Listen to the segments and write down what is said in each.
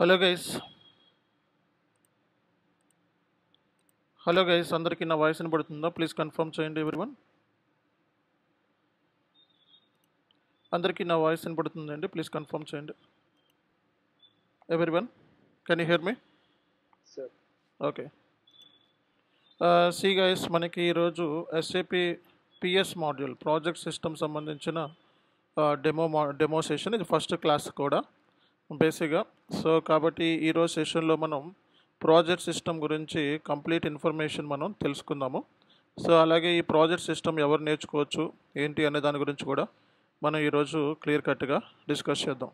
Hello guys అందరికీ నా voice వినబడుతుందా? ప్లీజ్ కన్ఫర్మ్ చేయండి ఎవ్రీవన్. అందరికీ నా వాయిస్ వినబడుతుందండి, ప్లీజ్ కన్ఫర్మ్ చేయండి everyone. Can you here me? Sir. Okay. See guys, మనకి ఈరోజు SAP PS module project system సంబంధించిన డెమో సెషన్. ఇది ఫస్ట్ క్లాస్ కూడా బేసిక్గా. సో కాబట్టి ఈరోజు సెషన్లో మనం ప్రాజెక్ట్ సిస్టమ్ గురించి కంప్లీట్ ఇన్ఫర్మేషన్ మనం తెలుసుకుందాము. సో అలాగే ఈ ప్రాజెక్ట్ సిస్టమ్ ఎవరు నేర్చుకోవచ్చు ఏంటి అనే దాని గురించి కూడా మనం ఈరోజు క్లియర్ కట్గా డిస్కస్ చేద్దాం.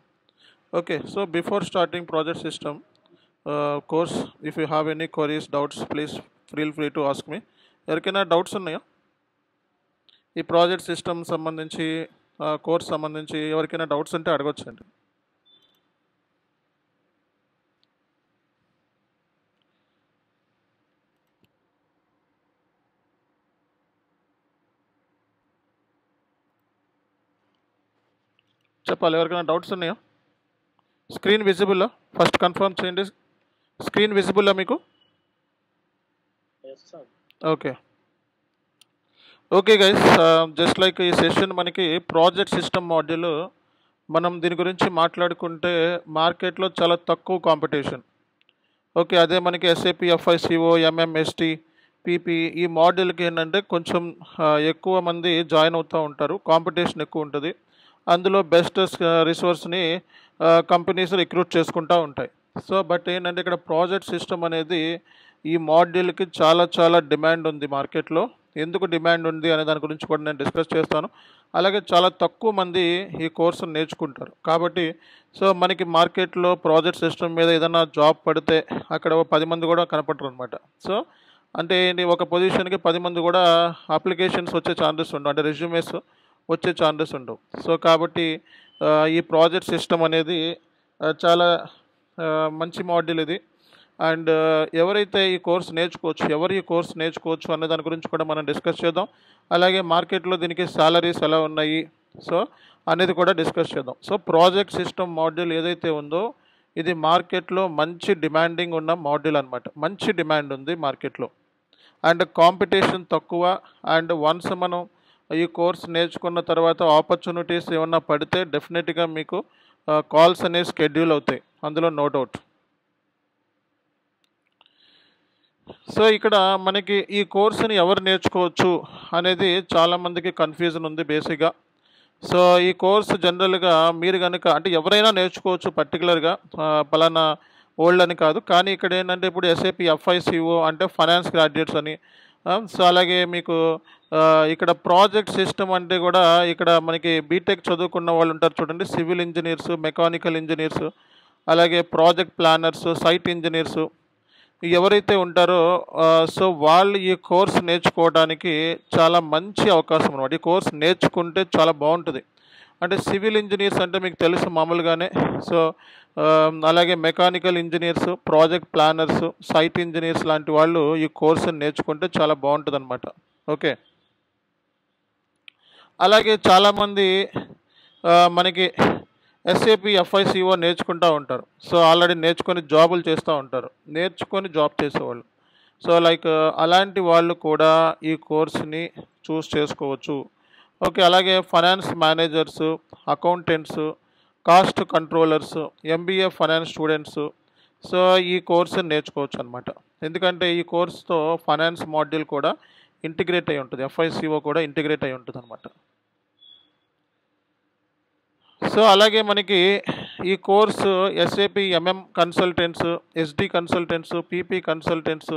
Okay, so before starting project system course, if you have any queries, doubts, please feel free to ask me. ఎవరికైనా డౌట్స్ ఉన్నాయా ఈ ప్రాజెక్ట్ సిస్టమ్ సంబంధించి, కోర్స్ సంబంధించి? ఎవరికైనా డౌట్స్ ఉంటే అడగొచ్చండి. చెప్పాలి, ఎవరికైనా డౌట్స్ ఉన్నాయా? స్క్రీన్ విజిబుల్లా? ఫస్ట్ కన్ఫర్మ్ చేయండి, స్క్రీన్ విజిబుల్లా మీకు? Yes, sir. Okay guys, just like ఈ సెషన్ మనకి ప్రాజెక్ట్ సిస్టమ్ మాడ్యూల్. మనం దీని గురించి మాట్లాడుకుంటే మార్కెట్లో చాలా తక్కువ కాంపిటీషన్. ఓకే, అదే మనకి ఎస్ఏపి, ఎఫ్ఐసిఓ, ఎంఎంఎస్టి, పీపీ ఈ మాడ్యూల్కి ఏంటంటే కొంచెం ఎక్కువ మంది జాయిన్ అవుతూ ఉంటారు, కాంపిటీషన్ ఎక్కువ ఉంటుంది. అందులో బెస్ట్ రిసోర్స్ని కంపెనీస్ రిక్రూట్ చేసుకుంటూ ఉంటాయి. సో బట్ ఏంటంటే ఇక్కడ ప్రాజెక్ట్ సిస్టమ్ అనేది ఈ మాడ్యూల్కి చాలా చాలా డిమాండ్ ఉంది మార్కెట్లో. ఎందుకు డిమాండ్ ఉంది అనే దాని గురించి కూడా నేను డిస్కస్ చేస్తాను. అలాగే చాలా తక్కువ మంది ఈ కోర్సును నేర్చుకుంటారు కాబట్టి సో మనకి మార్కెట్లో ప్రాజెక్ట్ సిస్టమ్ మీద ఏదైనా జాబ్ పడితే అక్కడ 10 మంది కూడా కనపడరు అనమాట. సో అంటే ఏంటి, ఒక పొజిషన్కి 10 మంది కూడా అప్లికేషన్స్ వచ్చే ఛాన్సెస్ ఉండవు, అంటే రెజ్యూమేస్ వచ్చే ఛాన్సెస్ ఉండవు. సో కాబట్టి ఈ ప్రాజెక్ట్ సిస్టమ్ అనేది చాలా మంచి మాడ్యూల్ ఇది. అండ్ ఎవరైతే ఈ కోర్స్ నేర్చుకోవచ్చు, ఎవరు ఈ కోర్స్ నేర్చుకోవచ్చు అనే దాని గురించి కూడా మనం డిస్కస్ చేద్దాం. అలాగే మార్కెట్లో దీనికి సాలరీస్ ఎలా ఉన్నాయి సో అనేది కూడా డిస్కస్ చేద్దాం. సో ప్రాజెక్ట్ సిస్టమ్ మాడ్యూల్ ఏదైతే ఉందో ఇది మార్కెట్లో మంచి డిమాండింగ్ ఉన్న మాడ్యూల్ అనమాట. మంచి డిమాండ్ ఉంది మార్కెట్లో అండ్ కాంపిటీషన్ తక్కువ. అండ్ వన్స్ మనం ఈ కోర్స్ నేర్చుకున్న తర్వాత ఆపర్చునిటీస్ ఏమన్నా పడితే డెఫినెట్గా మీకు కాల్స్ అనేవి షెడ్యూల్ అవుతాయి, అందులో నో డౌట్. సో ఇక్కడ మనకి ఈ కోర్సుని ఎవరు నేర్చుకోవచ్చు అనేది చాలామందికి కన్ఫ్యూజన్ ఉంది బేసిక్గా. సో ఈ కోర్సు జనరల్గా మీరు కనుక అంటే ఎవరైనా నేర్చుకోవచ్చు, పర్టికులర్గా పలానా ఓల్డ్ అని కాదు. కానీ ఇక్కడ ఏంటంటే ఇప్పుడు ఎస్ఏపి, ఎఫ్ఐసిఓ అంటే ఫైనాన్స్ గ్రాడ్యుయేట్స్ అని. సో అలాగే మీకు ఇక్కడ ప్రాజెక్ట్ సిస్టమ్ అంటే కూడా ఇక్కడ మనకి బీటెక్ చదువుకున్న వాళ్ళు ఉంటారు చూడండి, సివిల్ ఇంజనీర్స్, మెకానికల్ ఇంజనీర్స్, అలాగే ప్రాజెక్ట్ ప్లానర్స్, సైట్ ఇంజనీర్స్ ఎవరైతే ఉంటారో సో వాళ్ళు ఈ కోర్స్ నేర్చుకోవడానికి చాలా మంచి అవకాశం అనమాట. ఈ కోర్స్ నేర్చుకుంటే చాలా బాగుంటుంది. అంటే సివిల్ ఇంజనీర్స్ అంటే మీకు తెలుసు మామూలుగానే. సో అలాగే mechanical engineers, project planners, site engineers లాంటి వాళ్ళు ఈ కోర్సుని నేర్చుకుంటే చాలా బాగుంటుంది అనమాట. ఓకే, అలాగే చాలామంది మనకి ఎస్ఏపి, ఎఫ్ఐసిఓ నేర్చుకుంటూ ఉంటారు. సో ఆల్రెడీ నేర్చుకొని జాబులు చేస్తూ ఉంటారు, నేర్చుకొని జాబ్ చేసేవాళ్ళు. సో లైక్ అలాంటి వాళ్ళు కూడా ఈ కోర్సుని చూస్ చేసుకోవచ్చు. ఓకే, అలాగే finance managers, accountants, cost controllers, MBA finance students so ఈ కోర్సుని నేర్చుకోవచ్చు అనమాట. ఎందుకంటే ఈ కోర్సుతో ఫైనాన్స్ మాడ్యూల్ కూడా ఇంటిగ్రేట్ అయి ఉంటుంది, ఎఫ్ఐసిఓ కూడా ఇంటిగ్రేట్ అయి ఉంటుంది అనమాట. సో అలాగే మనకి ఈ course SAP, MM consultants, SD consultants, PP consultants,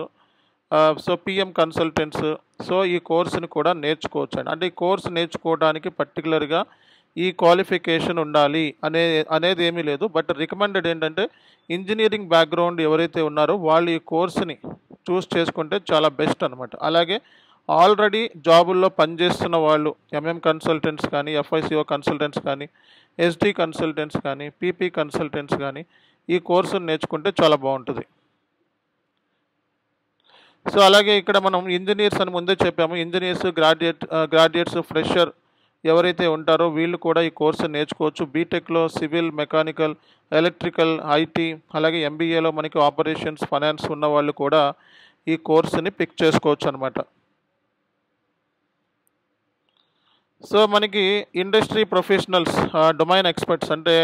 so PM consultants so ఈ కోర్సుని కూడా నేర్చుకోవచ్చు అండి. అంటే ఈ కోర్సు నేర్చుకోవడానికి పర్టికులర్గా ఈ క్వాలిఫికేషన్ ఉండాలి అనేది ఏమీ లేదు. బట్ రికమెండెడ్ ఏంటంటే ఇంజనీరింగ్ బ్యాక్గ్రౌండ్ ఎవరైతే ఉన్నారో వాళ్ళు ఈ కోర్సుని చూస్ చేసుకుంటే చాలా బెస్ట్ అనమాట. అలాగే ఆల్రెడీ జాబుల్లో పనిచేస్తున్న వాళ్ళు ఎంఎం కన్సల్టెంట్స్ కానీ, ఎఫ్ఐసిఓ కన్సల్టెంట్స్ కానీ, ఎస్డి కన్సల్టెంట్స్ కానీ, పీపీ కన్సల్టెంట్స్ కానీ ఈ కోర్సును నేర్చుకుంటే చాలా బాగుంటుంది. సో అలాగే ఇక్కడ మనం ఇంజనీర్స్ అని ముందే చెప్పాము, ఇంజనీర్స్, గ్రాడ్యుయేట్స్, ఫ్రెషర్ ఎవరైతే ఉంటారో వీళ్ళు కూడా ఈ కోర్సు నేర్చుకోవచ్చు. బీటెక్లో సివిల్, మెకానికల్, ఎలక్ట్రికల్, ఐటీ, అలాగే ఎంబీఏలో మనకి ఆపరేషన్స్, ఫైనాన్స్ ఉన్న వాళ్ళు కూడా ఈ కోర్సుని పిక్ చేసుకోవచ్చు అనమాట. సో మనకి ఇండస్ట్రీ ప్రొఫెషనల్స్, డొమైన్ ఎక్స్పర్ట్స్ అంటే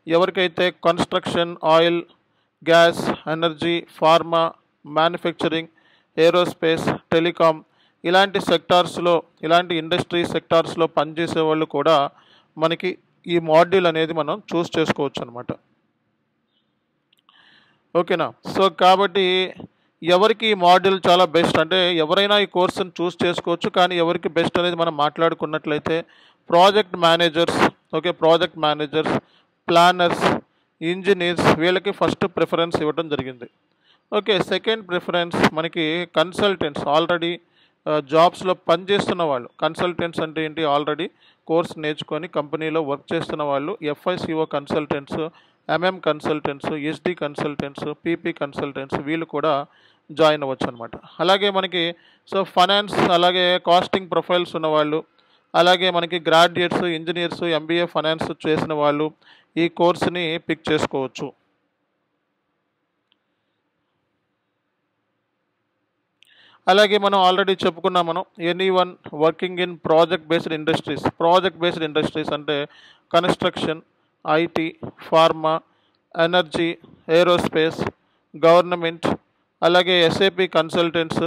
ఎవరికైతే construction, oil, gas, energy, pharma, manufacturing, aerospace, telecom ఇలాంటి సెక్టార్స్లో, ఇలాంటి ఇండస్ట్రీ సెక్టార్స్లో పనిచేసే వాళ్ళు కూడా మనకి ఈ మాడ్యూల్ అనేది మనం చూస్ చేసుకోవచ్చు అనమాట. ఓకేనా. సో కాబట్టి ఎవరికి ఈ మాడ్యూల్ చాలా బెస్ట్ అంటే ఎవరైనా ఈ కోర్సును చూస్ చేసుకోవచ్చు. కానీ ఎవరికి బెస్ట్ అనేది మనం మాట్లాడుకున్నట్లయితే project managers, okay, project managers, planners, engineers వీళ్ళకి ఫస్ట్ ప్రిఫరెన్స్ ఇవ్వడం జరిగింది. ఓకే, సెకండ్ ప్రిఫరెన్స్ మనకి కన్సల్టెంట్స్, ఆల్రెడీ జాబ్స్లో పనిచేస్తున్న వాళ్ళు. కన్సల్టెంట్స్ అంటే ఏంటి, ఆల్రెడీ కోర్స్ నేర్చుకొని కంపెనీలో వర్క్ చేస్తున్న వాళ్ళు. FICO consultants, MM consultants, SD consultants, PP consultants వీళ్ళు కూడా జాయిన్ అవ్వచ్చు అనమాట. అలాగే మనకి సో ఫైనాన్స్, అలాగే కాస్టింగ్ ప్రొఫైల్స్ ఉన్నవాళ్ళు, అలాగే మనకి గ్రాడ్యుయేట్స్, ఇంజనీర్స్, ఎంబీఏ ఫైనాన్స్ చేసిన వాళ్ళు ఈ కోర్సుని పిక్ చేసుకోవచ్చు. అలాగే మనం ఆల్రెడీ చెప్పుకున్నాం, మనం anyone working in project based industries అంటే construction, IT, pharma, energy, aerospace, government, అలాగే ఎస్ఏపి కన్సల్టెంట్స్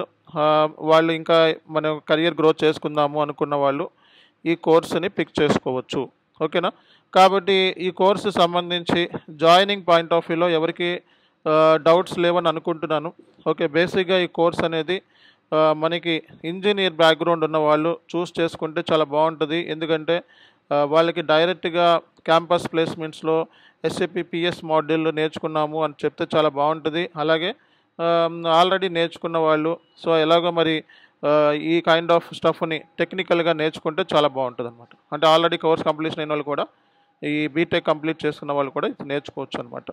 వాళ్ళు ఇంకా మనం కెరియర్ గ్రోత్ చేసుకుందాము అనుకున్న వాళ్ళు ఈ కోర్సుని పిక్ చేసుకోవచ్చు. ఓకేనా. కాబట్టి ఈ కోర్సు సంబంధించి జాయినింగ్ పాయింట్ ఆఫ్ వ్యూలో ఎవరికి డౌట్స్ లేవని అనుకుంటున్నాను. ఓకే, బేసిక్గా ఈ కోర్స్ అనేది మనకి ఇంజనీర్ బ్యాక్గ్రౌండ్ ఉన్న వాళ్ళు చూస్ చేసుకుంటే చాలా బాగుంటుంది. ఎందుకంటే వాళ్ళకి డైరెక్ట్గా క్యాంపస్ ప్లేస్మెంట్స్లో ఎస్ఏపి పిఎస్ మాడ్యూల్ నేర్చుకున్నాము అని చెప్తే చాలా బాగుంటుంది. అలాగే ఆల్రెడీ నేర్చుకున్న వాళ్ళు సో ఎలాగో మరి ఈ కైండ్ ఆఫ్ స్టఫ్ని టెక్నికల్గా నేర్చుకుంటే చాలా బాగుంటుంది అనమాట. అంటే ఆల్రెడీ కోర్స్ కంప్లీషన్ అయిన వాళ్ళు కూడా, ఈ బీటెక్ కంప్లీట్ చేసుకున్న వాళ్ళు కూడా ఇది నేర్చుకోవచ్చు అనమాట.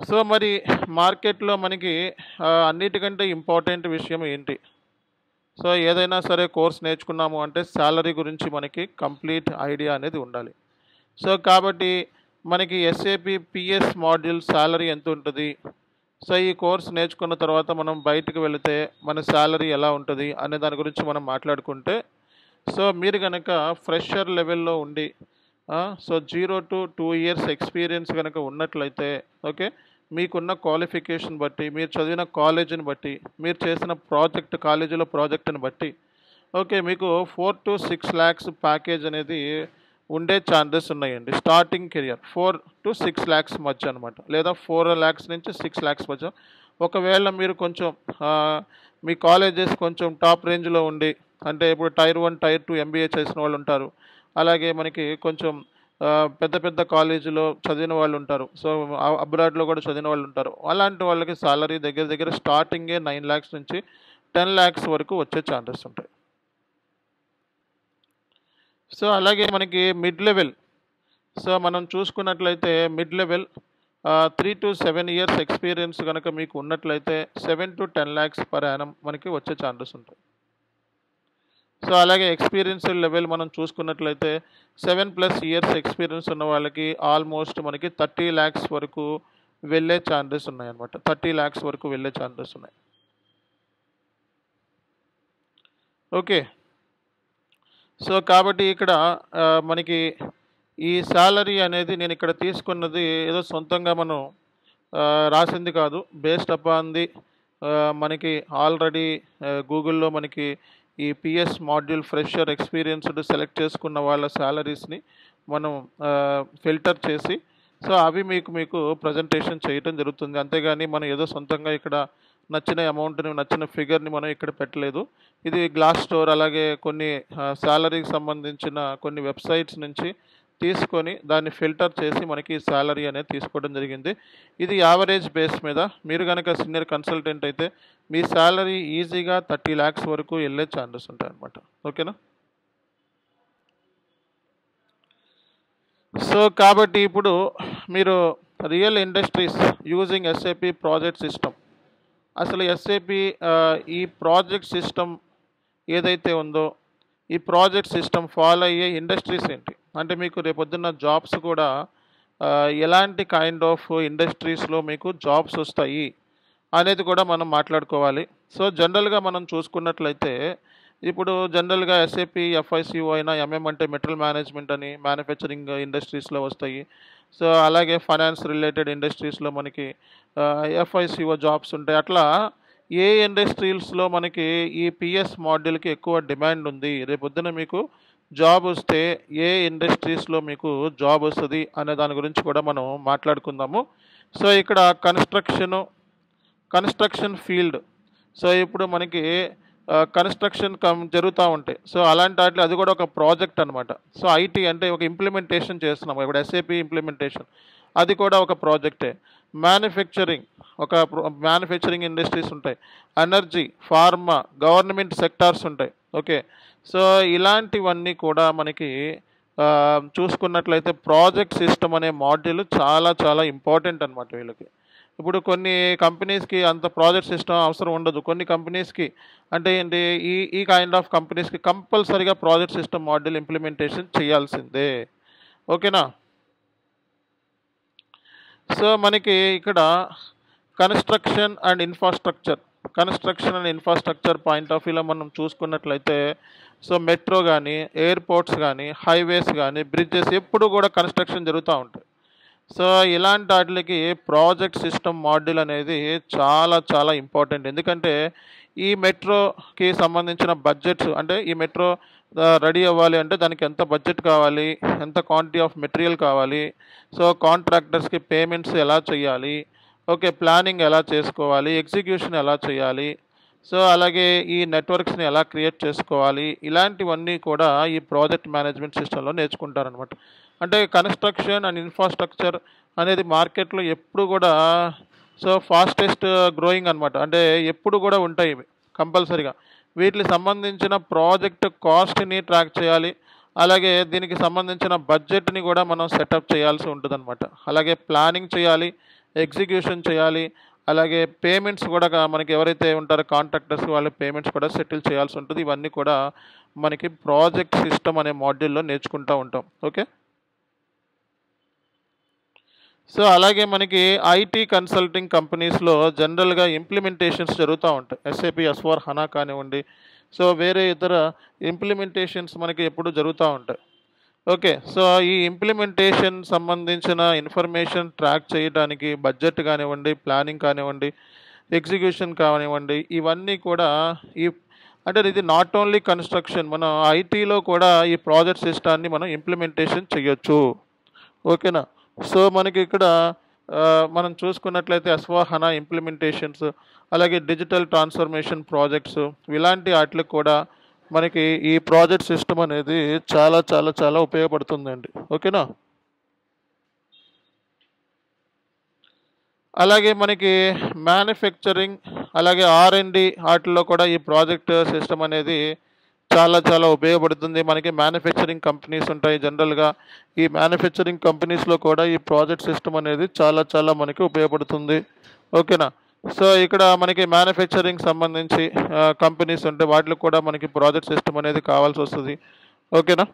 సో మరి మార్కెట్లో మనకి అన్నిటికంటే ఇంపార్టెంట్ విషయం ఏంటి? సో ఏదైనా సరే కోర్స్ నేర్చుకున్నాము అంటే శాలరీ గురించి మనకి కంప్లీట్ ఐడియా అనేది ఉండాలి. సో కాబట్టి మనకి ఎస్ఏపి పిఎస్ మాడ్యూల్ శాలరీ ఎంత ఉంటుంది, సో ఈ కోర్స్ నేర్చుకున్న తర్వాత మనం బయటకు వెళితే మన శాలరీ ఎలా ఉంటుంది అనే దాని గురించి మనం మాట్లాడుకుంటే, సో మీరు కనుక ఫ్రెషర్ లెవెల్లో ఉండి సో 0 to 2 years ఎక్స్పీరియన్స్ కనుక ఉన్నట్లయితే, ఓకే, మీకున్న క్వాలిఫికేషన్ బట్టి, మీరు చదివిన కాలేజీని బట్టి, మీరు చేసిన ప్రాజెక్ట్, కాలేజీలో ప్రాజెక్ట్ని బట్టి, ఓకే, మీకు 4 to 6 lakhs ప్యాకేజ్ అనేది ఉండే ఛాన్సెస్ ఉన్నాయండి. స్టార్టింగ్ కెరియర్ 4 to 6 lakhs మధ్య అనమాట, లేదా 4 lakhs నుంచి 6 lakhs మధ్య. ఒకవేళ మీరు కొంచెం మీ కాలేజెస్ కొంచెం టాప్ రేంజ్లో ఉండి, అంటే ఇప్పుడు Tier 1, Tier 2 ఎంబీఏ చేసిన వాళ్ళు ఉంటారు. అలాగే మనకి కొంచెం పెద్ద పెద్ద కాలేజీలో చదివిన వాళ్ళు ఉంటారు. సో అబ్రాడ్లో కూడా చదివిన వాళ్ళు ఉంటారు. అలాంటి వాళ్ళకి సాలరీ దగ్గర దగ్గర స్టార్టింగే 9 lakhs నుంచి 10 lakhs వరకు వచ్చే ఛాన్సెస్ ఉంటాయి. సో అలాగే మనకి మిడ్ లెవెల్, సో మనం చూసుకున్నట్లయితే mid level 3 to 7 years experience కనుక మీకు ఉన్నట్లయితే 7 to 10 lakhs per annum మనకి వచ్చే ఛాన్సెస్ ఉంటాయి. సో అలాగే ఎక్స్పీరియన్స్ లెవెల్ మనం చూసుకున్నట్లయితే 7+ years ఎక్స్పీరియన్స్ ఉన్న వాళ్ళకి ఆల్మోస్ట్ మనకి 30 lakhs వరకు వెళ్ళే ఛాన్సెస్ ఉన్నాయన్నమాట. 30 lakhs వరకు వెళ్ళే ఛాన్సెస్ ఉన్నాయి. ఓకే, సో కాబట్టి ఇక్కడ మనకి ఈ శాలరీ అనేది నేను ఇక్కడ తీసుకున్నది ఏదో సొంతంగా మనం రాసింది కాదు. బేస్డ్ అపాన్ ది మనకి ఆల్రెడీ గూగుల్లో మనకి ఈ PS module fresher experienced select చేసుకున్న వాళ్ళ శాలరీస్ని మనం ఫిల్టర్ చేసి సో అవి మీకు ప్రజెంటేషన్ చేయటం జరుగుతుంది. అంతేగాని మనం ఏదో సొంతంగా ఇక్కడ నచ్చిన అమౌంట్ని, నచ్చిన ఫిగర్ని మనం ఇక్కడ పెట్టలేదు. ఇది గ్లాస్ స్టోర్, అలాగే కొన్ని శాలరీకి సంబంధించిన కొన్ని వెబ్సైట్స్ నుంచి తీసుకొని దాన్ని ఫిల్టర్ చేసి మనకి శాలరీ అనేది తీసుకోవడం జరిగింది. ఇది యావరేజ్ బేస్ మీద. మీరు కనుక సీనియర్ కన్సల్టెంట్ అయితే మీ శాలరీ ఈజీగా 30 lakhs వరకు వెళ్ళే ఛాన్సెస్ ఉంటాయి అన్నమాట. ఓకేనా. సో కాబట్టి ఇప్పుడు మీరు real industries using SAP project system, అసలు ఎస్ఏపి ఈ ప్రాజెక్ట్ సిస్టమ్ ఏదైతే ఉందో ఈ ప్రాజెక్ట్ సిస్టమ్ ఫాలో అయ్యే ఇండస్ట్రీస్ ఏంటి, అంటే మీకు రేపొద్దున్న జాబ్స్ కూడా ఎలాంటి కైండ్ ఆఫ్ ఇండస్ట్రీస్లో మీకు జాబ్స్ వస్తాయి అనేది కూడా మనం మాట్లాడుకోవాలి. సో జనరల్గా మనం చూసుకున్నట్లయితే ఇప్పుడు జనరల్గా ఎస్ఏపి ఎఫ్ఐసిఓ అయినా ఎంఎం అంటే మెటీరియల్ మేనేజ్మెంట్ అని మ్యానుఫ్యాక్చరింగ్ ఇండస్ట్రీస్లో వస్తాయి. సో అలాగే ఫైనాన్స్ రిలేటెడ్ ఇండస్ట్రీస్లో మనకి ఎఫ్ఐసిఓ జాబ్స్ ఉంటాయి. అట్లా ఏ ఇండస్ట్రీస్లో మనకి ఈ పిఎస్ మాడ్యూల్కి ఎక్కువ డిమాండ్ ఉంది, రేపొద్దున మీకు జాబ్ వస్తే ఏ ఇండస్ట్రీస్లో మీకు జాబ్ వస్తుంది అనే దాని గురించి కూడా మనం మాట్లాడుకుందాము. సో ఇక్కడ కన్స్ట్రక్షన్ ఫీల్డ్. సో ఇప్పుడు మనకి కన్స్ట్రక్షన్ జరుగుతూ ఉంటాయి. సో అలాంటి వాటిలో అది కూడా ఒక ప్రాజెక్ట్ అనమాట. సో ఐటీ అంటే ఒక ఇంప్లిమెంటేషన్ చేస్తున్నాము, ఇప్పుడు ఎస్ఏపి ఇంప్లిమెంటేషన్, అది కూడా ఒక ప్రాజెక్టే. మ్యానుఫ్యాక్చరింగ్, ఒక మ్యానుఫ్యాక్చరింగ్ ఇండస్ట్రీస్ ఉంటాయి. ఎనర్జీ, ఫార్మా, గవర్నమెంట్ సెక్టార్స్ ఉంటాయి. ఓకే, సో ఇలాంటివన్నీ కూడా మనకి చూసుకున్నట్లయితే ప్రాజెక్ట్ సిస్టమ్ అనే మాడ్యూల్ చాలా చాలా ఇంపార్టెంట్ అనమాట వీళ్ళకి. ఇప్పుడు కొన్ని కంపెనీస్కి అంత ప్రాజెక్ట్ సిస్టమ్ అవసరం ఉండదు. కొన్ని కంపెనీస్కి అంటే ఏంటి, ఈ కైండ్ ఆఫ్ కంపెనీస్కి కంపల్సరీగా ప్రాజెక్ట్ సిస్టమ్ మాడ్యూల్ ఇంప్లిమెంటేషన్ చేయాల్సిందే. ఓకేనా. సో మనకి ఇక్కడ construction and infrastructure point of వ్యూలో మనం చూసుకున్నట్లయితే సో మెట్రో కానీ, ఎయిర్పోర్ట్స్ కానీ, హైవేస్ కానీ, బ్రిడ్జెస్ ఎప్పుడు కూడా కన్స్ట్రక్షన్ జరుగుతూ ఉంటాయి. సో ఇలాంటి వాటికి ప్రాజెక్ట్ సిస్టమ్ మాడ్యూల్ అనేది చాలా చాలా ఇంపార్టెంట్. ఎందుకంటే ఈ మెట్రోకి సంబంధించిన బడ్జెట్స్, అంటే ఈ మెట్రో రెడీ అవ్వాలి అంటే దానికి ఎంత బడ్జెట్ కావాలి, ఎంత క్వాంటిటీ ఆఫ్ మెటీరియల్ కావాలి, సో కాంట్రాక్టర్స్కి పేమెంట్స్ ఎలా చేయాలి, ఓకే, ప్లానింగ్ ఎలా చేసుకోవాలి, ఎగ్జిక్యూషన్ ఎలా చేయాలి, సో అలాగే ఈ నెట్వర్క్స్ని ఎలా క్రియేట్ చేసుకోవాలి, ఇలాంటివన్నీ కూడా ఈ ప్రాజెక్ట్ మేనేజ్మెంట్ సిస్టంలో నేర్చుకుంటారనమాట. అంటే కన్స్ట్రక్షన్ అండ్ ఇన్ఫ్రాస్ట్రక్చర్ అనేది మార్కెట్లో ఎప్పుడు కూడా సో ఫాస్టెస్ట్ గ్రోయింగ్ అనమాట. అంటే ఎప్పుడు కూడా ఉంటాయి ఇవి కంపల్సరీగా. వీటికి సంబంధించిన ప్రాజెక్ట్ కాస్ట్ని ట్రాక్ చేయాలి, అలాగే దీనికి సంబంధించిన బడ్జెట్ని కూడా మనం సెటప్ చేయాల్సి ఉంటుందన్నమాట. అలాగే ప్లానింగ్ చేయాలి, ఎగ్జిక్యూషన్ చేయాలి, అలాగే పేమెంట్స్ కూడా మనకి ఎవరైతే ఉంటారో కాంట్రాక్టర్స్ వాళ్ళ పేమెంట్స్ కూడా సెటిల్ చేయాల్సి ఉంటుంది. ఇవన్నీ కూడా మనకి ప్రాజెక్ట్ సిస్టమ్ అనే మాడ్యూల్లో నేర్చుకుంటూ ఉంటాం. ఓకే, సో అలాగే మనకి ఐటీ కన్సల్టింగ్ కంపెనీస్లో జనరల్గా ఇంప్లిమెంటేషన్స్ జరుగుతూ ఉంటాయి. ఎస్ఏపి S/4HANA కానివ్వండి, సో వేరే ఇతర ఇంప్లిమెంటేషన్స్ మనకి ఎప్పుడు జరుగుతూ ఉంటాయి. ఓకే, సో ఈ ఇంప్లిమెంటేషన్ సంబంధించిన ఇన్ఫర్మేషన్ ట్రాక్ చేయడానికి బడ్జెట్ కానివ్వండి, ప్లానింగ్ కానివ్వండి, ఎగ్జిక్యూషన్ కానివ్వండి, ఇవన్నీ కూడా అంటే ఇది నాట్ ఓన్లీ కన్స్ట్రక్షన్, మన ఐటీలో కూడా ఈ ప్రాజెక్ట్ సిస్టాన్ని మనం ఇంప్లిమెంటేషన్ చేయొచ్చు. ఓకేనా. సో మనకి ఇక్కడ మనం చూసుకున్నట్లయితే S/4HANA ఇంప్లిమెంటేషన్స్, అలాగే డిజిటల్ ట్రాన్స్ఫర్మేషన్ ప్రాజెక్ట్స్, ఇలాంటి వాటికి కూడా మనకి ఈ ప్రాజెక్ట్ సిస్టమ్ అనేది చాలా చాలా చాలా ఉపయోగపడుతుందండి. ఓకేనా. అలాగే మనకి మ్యానుఫ్యాక్చరింగ్, అలాగే R&D వాటిల్లో కూడా ఈ ప్రాజెక్ట్ సిస్టమ్ అనేది చాలా చాలా ఉపయోగపడుతుంది. మనకి మ్యానుఫ్యాక్చరింగ్ కంపెనీస్ ఉంటాయి. జనరల్గా ఈ మ్యానుఫ్యాక్చరింగ్ కంపెనీస్లో కూడా ఈ ప్రాజెక్ట్ సిస్టమ్ అనేది చాలా చాలా మనకి ఉపయోగపడుతుంది. ఓకేనా. సో ఇక్కడ మనకి మ్యానుఫ్యాక్చరింగ్ సంబంధించి కంపెనీస్ ఉంటే వాటిలో కూడా మనకి ప్రాజెక్ట్ సిస్టమ్ అనేది కావాల్సి వస్తుంది. ఓకేనా.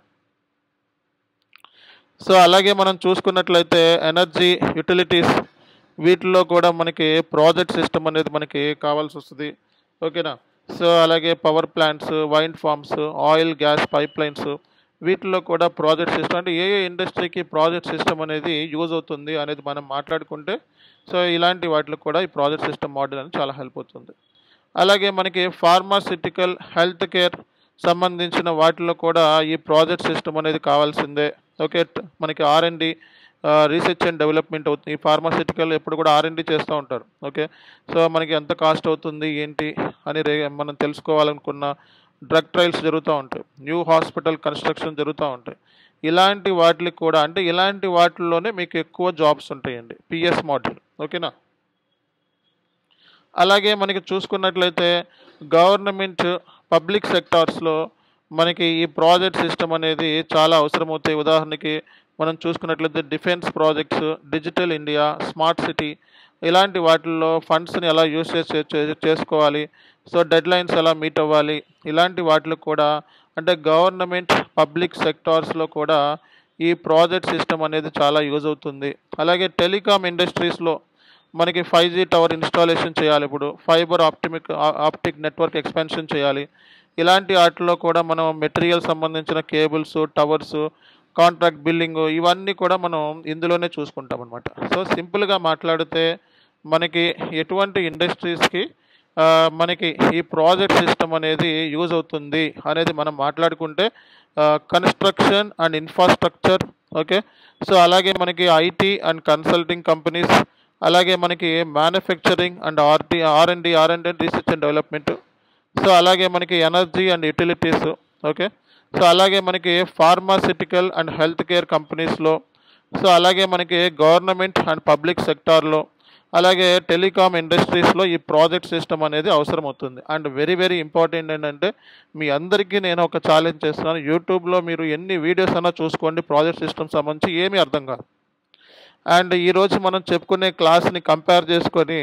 సో అలాగే మనం చూసుకున్నట్లయితే ఎనర్జీ, యుటిలిటీస్, వీటిల్లో కూడా మనకి ప్రాజెక్ట్ సిస్టమ్ అనేది మనకి కావాల్సి వస్తుంది. ఓకేనా. సో అలాగే power plants, wind farms, oil gas pipelines, వీటిల్లో కూడా ప్రాజెక్ట్ సిస్టమ్, అంటే ఏ ఇండస్ట్రీకి ప్రాజెక్ట్ సిస్టమ్ అనేది యూజ్ అవుతుంది అనేది మనం మాట్లాడుకుంటే సో ఇలాంటి వాటికి కూడా ఈ ప్రాజెక్ట్ సిస్టమ్ మోడల్ అనేది చాలా హెల్ప్ అవుతుంది. అలాగే మనకి ఫార్మాసిటికల్, హెల్త్ కేర్ సంబంధించిన వాటిలో కూడా ఈ ప్రాజెక్ట్ సిస్టమ్ అనేది కావాల్సిందే. ఓకే, మనకి R&D, రీసెర్చ్ అండ్ డెవలప్మెంట్ అవుతుంది. ఈ ఫార్మాసిటికల్ ఎప్పుడు కూడా R&D చేస్తూ ఉంటారు. ఓకే, సో మనకి ఎంత కాస్ట్ అవుతుంది ఏంటి అని మనం తెలుసుకోవాలనుకున్న డ్రగ్ ట్రయల్స్ జరుగుతూ ఉంటాయి, న్యూ హాస్పిటల్ కన్స్ట్రక్షన్ జరుగుతూ ఉంటాయి. ఇలాంటి వాటికి కూడా, అంటే ఇలాంటి వాటిల్లోనే మీకు ఎక్కువ జాబ్స్ ఉంటాయండి పిఎస్ మాడ్యూల్. ఓకేనా. అలాగే మనకి చూసుకున్నట్లయితే గవర్నమెంట్, పబ్లిక్ సెక్టార్స్లో మనకి ఈ ప్రాజెక్ట్ సిస్టమ్ అనేది చాలా అవసరమవుతాయి. ఉదాహరణకి మనం చూసుకున్నట్లయితే defence projects, digital India, smart city, ఇలాంటి వాటిల్లో ఫండ్స్ని ఎలా యూజ్ చేసుకోవాలి, సో డెడ్ లైన్స్ ఎలా మీట్ అవ్వాలి, ఇలాంటి వాటికి కూడా అంటే గవర్నమెంట్ పబ్లిక్ సెక్టార్స్లో కూడా ఈ ప్రాజెక్ట్ సిస్టమ్ అనేది చాలా యూజ్ అవుతుంది. అలాగే టెలికామ్ ఇండస్ట్రీస్లో మనకి 5G టవర్ ఇన్స్టాలేషన్ చేయాలి, ఇప్పుడు ఫైబర్ ఆప్టిక్ నెట్వర్క్ ఎక్స్పాన్షన్ చేయాలి. ఇలాంటి వాటిలో కూడా మనం మెటీరియల్ సంబంధించిన కేబుల్స్, టవర్స్, కాంట్రాక్ట్ బిల్లింగ్ ఇవన్నీ కూడా మనం ఇందులోనే చూసుకుంటాం అనమాట. సో సింపుల్గా మాట్లాడితే మనకి ఎటువంటి ఇండస్ట్రీస్కి మనకి ఈ ప్రాజెక్ట్ సిస్టమ్ అనేది యూజ్ అవుతుంది అనేది మనం మాట్లాడుకుంటే construction and infrastructure, okay. So అలాగే మనకి ఐటీ అండ్ కన్సల్టింగ్ కంపెనీస్, అలాగే మనకి manufacturing and R and D research and development, so అలాగే మనకి energy and utilities, okay. So అలాగే మనకి ఫార్మాసిటికల్ అండ్ హెల్త్ కేర్ కంపెనీస్లో, సో అలాగే మనకి గవర్నమెంట్ అండ్ పబ్లిక్ సెక్టార్లో, అలాగే టెలికామ్ ఇండస్ట్రీస్లో ఈ ప్రాజెక్ట్ సిస్టమ్ అనేది అవసరం అవుతుంది. అండ్ వెరీ వెరీ ఇంపార్టెంట్ ఏంటంటే మీ అందరికీ నేను ఒక ఛాలెంజ్ చేస్తున్నాను, యూట్యూబ్లో మీరు ఎన్ని వీడియోస్ అన్నా చూసుకోండి, ప్రాజెక్ట్ సిస్టమ్ సంబంధించి ఏమీ అర్థం కాదు. అండ్ ఈరోజు మనం చెప్పుకునే క్లాస్ని కంపేర్ చేసుకొని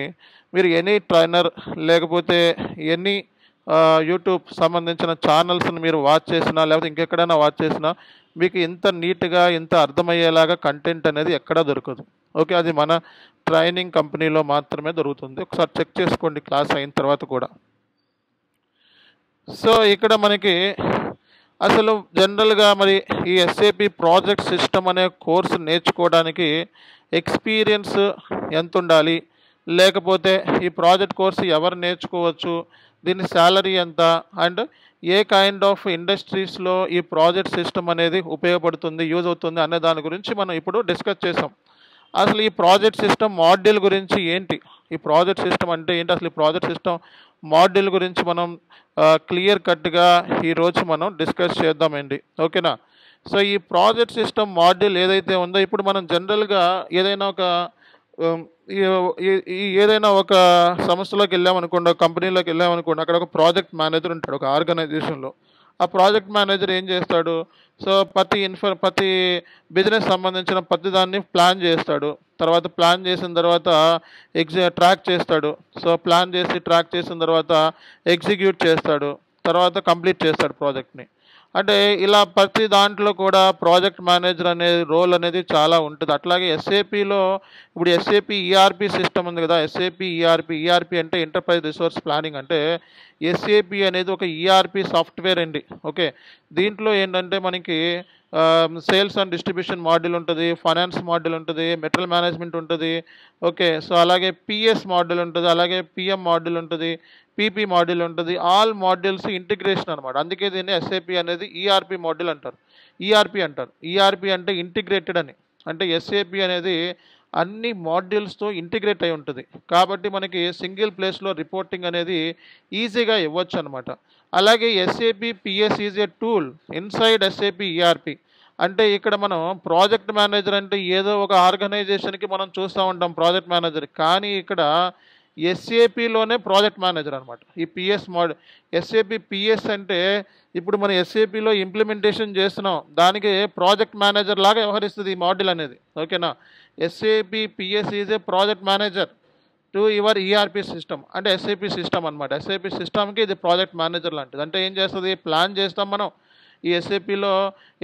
మీరు ఎనీ ట్రైనర్ లేకపోతే ఎనీ యూట్యూబ్ సంబంధించిన ఛానల్స్ని మీరు వాచ్ చేసినా లేకపోతే ఇంకెక్కడైనా వాచ్ చేసినా మీకు ఇంత నీట్గా ఇంత అర్థమయ్యేలాగా కంటెంట్ అనేది ఎక్కడా దొరకదు, ఓకే. అది మన ట్రైనింగ్ కంపెనీలో మాత్రమే దొరుకుతుంది. ఒకసారి చెక్ చేసుకోండి క్లాస్ అయిన తర్వాత కూడా. సో ఇక్కడ మనకి అసలు జనరల్గా మరి ఈ ఎస్ఏపి ప్రాజెక్ట్ సిస్టమ్ అనే కోర్సు నేర్చుకోవడానికి ఎక్స్పీరియన్స్ ఎంత ఉండాలి, లేకపోతే ఈ ప్రాజెక్ట్ కోర్సు ఎవరు నేర్చుకోవచ్చు, దీని శాలరీ ఎంత, అండ్ ఏ కైండ్ ఆఫ్ ఇండస్ట్రీస్లో ఈ ప్రాజెక్ట్ సిస్టమ్ అనేది ఉపయోగపడుతుంది, యూజ్ అవుతుంది అనే దాని గురించి మనం ఇప్పుడు డిస్కస్ చేసాం. అసలు ఈ ప్రాజెక్ట్ సిస్టమ్ మాడ్యూల్ గురించి ఏంటి, ఈ ప్రాజెక్ట్ సిస్టమ్ అంటే ఏంటి, అసలు ఈ ప్రాజెక్ట్ సిస్టమ్ మాడ్యూల్ గురించి మనం క్లియర్ కట్గా ఈరోజు మనం డిస్కస్ చేద్దామండి, ఓకేనా. సో ఈ ప్రాజెక్ట్ సిస్టమ్ మాడ్యూల్ ఏదైతే ఉందో ఇప్పుడు మనం జనరల్గా ఏదైనా ఒక సంస్థలోకి వెళ్ళామనుకోండి, ఒక కంపెనీలోకి వెళ్ళామనుకోండి, అక్కడ ఒక ప్రాజెక్ట్ మేనేజర్ ఉంటాడు ఒక ఆర్గనైజేషన్లో. ఆ ప్రాజెక్ట్ మేనేజర్ ఏం చేస్తాడు, సో ప్రతి బిజినెస్ సంబంధించిన ప్రతి దాన్ని ప్లాన్ చేస్తాడు. తర్వాత ప్లాన్ చేసిన తర్వాత ట్రాక్ చేస్తాడు. సో ప్లాన్ చేసి ట్రాక్ చేసిన తర్వాత ఎగ్జిక్యూట్ చేస్తాడు, తర్వాత కంప్లీట్ చేస్తాడు ప్రాజెక్ట్ని. అంటే ఇలా ప్రతి దాంట్లో కూడా ప్రాజెక్ట్ మేనేజర్ అనే రోల్ అనేది చాలా ఉంటుంది. అట్లాగే ఎస్ఏపిలో ఇప్పుడు ఎస్ఏపి ఈఆర్పి సిస్టమ్ ఉంది కదా, ఎస్ఏపి ఈఆర్పి అంటే ఎంటర్ప్రైజ్ రిసోర్స్ ప్లానింగ్. అంటే ఎస్ఏపి అనేది ఒక ఈఆర్పి సాఫ్ట్వేర్ అండి, ఓకే. దీంట్లో ఏంటంటే మనకి సేల్స్ అండ్ డిస్ట్రిబ్యూషన్ మాడ్యూల్ ఉంటుంది, ఫైనాన్స్ మాడ్యూల్ ఉంటుంది, మెటీరియల్ మేనేజ్మెంట్ ఉంటుంది, ఓకే. సో అలాగే పిఎస్ మాడ్యూల్ ఉంటుంది, అలాగే పిఎం మాడ్యూల్ ఉంటుంది, పీపీ మాడ్యూల్ ఉంటుంది. ఆల్ మాడ్యూల్స్ ఇంటిగ్రేషన్ అనమాట. అందుకే దీన్ని ఎస్ఏపి అనేది ఈఆర్పి మాడ్యూల్ అంటారు, ఈఆర్పి అంటారు. ఈఆర్పి అంటే ఇంటిగ్రేటెడ్ అని, అంటే ఎస్ఏపి అనేది అన్ని మాడ్యూల్స్తో ఇంటిగ్రేట్ అయి ఉంటుంది కాబట్టి మనకి సింగిల్ ప్లేస్లో రిపోర్టింగ్ అనేది ఈజీగా ఇవ్వచ్చు అనమాట. అలాగే SAP PS is a tool inside SAP ERP. అంటే ఇక్కడ మనం ప్రాజెక్ట్ మేనేజర్ అంటే ఏదో ఒక ఆర్గనైజేషన్కి మనం చూస్తూ ఉంటాం ప్రాజెక్ట్ మేనేజర్, కానీ ఇక్కడ ఎస్ఏపిలోనే ప్రాజెక్ట్ మేనేజర్ అనమాట ఈ పిఎస్ ఎస్ఏపి పిఎస్ అంటే ఇప్పుడు మనం ఎస్ఏపిలో ఇంప్లిమెంటేషన్ చేస్తున్నాం, దానికి ప్రాజెక్ట్ మేనేజర్ లాగా వ్యవహరిస్తుంది ఈ మాడ్యూల్ అనేది, ఓకేనా. SAP PS is A project manager to your ERP system, అంటే ఎస్ఏపి సిస్టమ్ అనమాట. ఎస్ఏపి సిస్టమ్కి ఇది ప్రాజెక్ట్ మేనేజర్ లాంటిది. అంటే ఏం చేస్తుంది, ప్లాన్ చేస్తాం మనం ఈ ఎస్ఏపిలో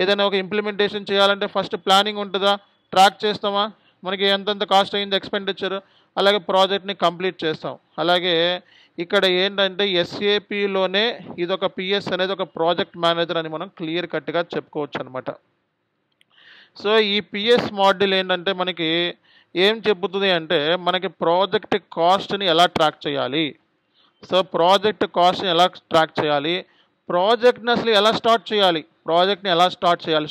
ఏదైనా ఒక ఇంప్లిమెంటేషన్ చేయాలంటే ఫస్ట్ ప్లానింగ్ ఉంటుందా, ట్రాక్ చేస్తామా, మనకి ఎంతెంత కాస్ట్ అయింది ఎక్స్పెండిచర్, అలాగే ప్రాజెక్ట్ని కంప్లీట్ చేస్తాం. అలాగే ఇక్కడ ఏంటంటే ఎస్ఏపిలోనే ఇదొక పిఎస్ అనేది ఒక ప్రాజెక్ట్ మేనేజర్ అని మనం క్లియర్ కట్గా చెప్పుకోవచ్చు అనమాట. సో ఈ పిఎస్ మాడ్యూల్ ఏంటంటే మనకి ఏం చెబుతుంది అంటే మనకి ప్రాజెక్ట్ కాస్ట్ని ఎలా ట్రాక్ చేయాలి, సో ప్రాజెక్ట్ కాస్ట్ని ఎలా ట్రాక్ చేయాలి, ప్రాజెక్ట్ని అసలు ఎలా స్టార్ట్ చేయాలి,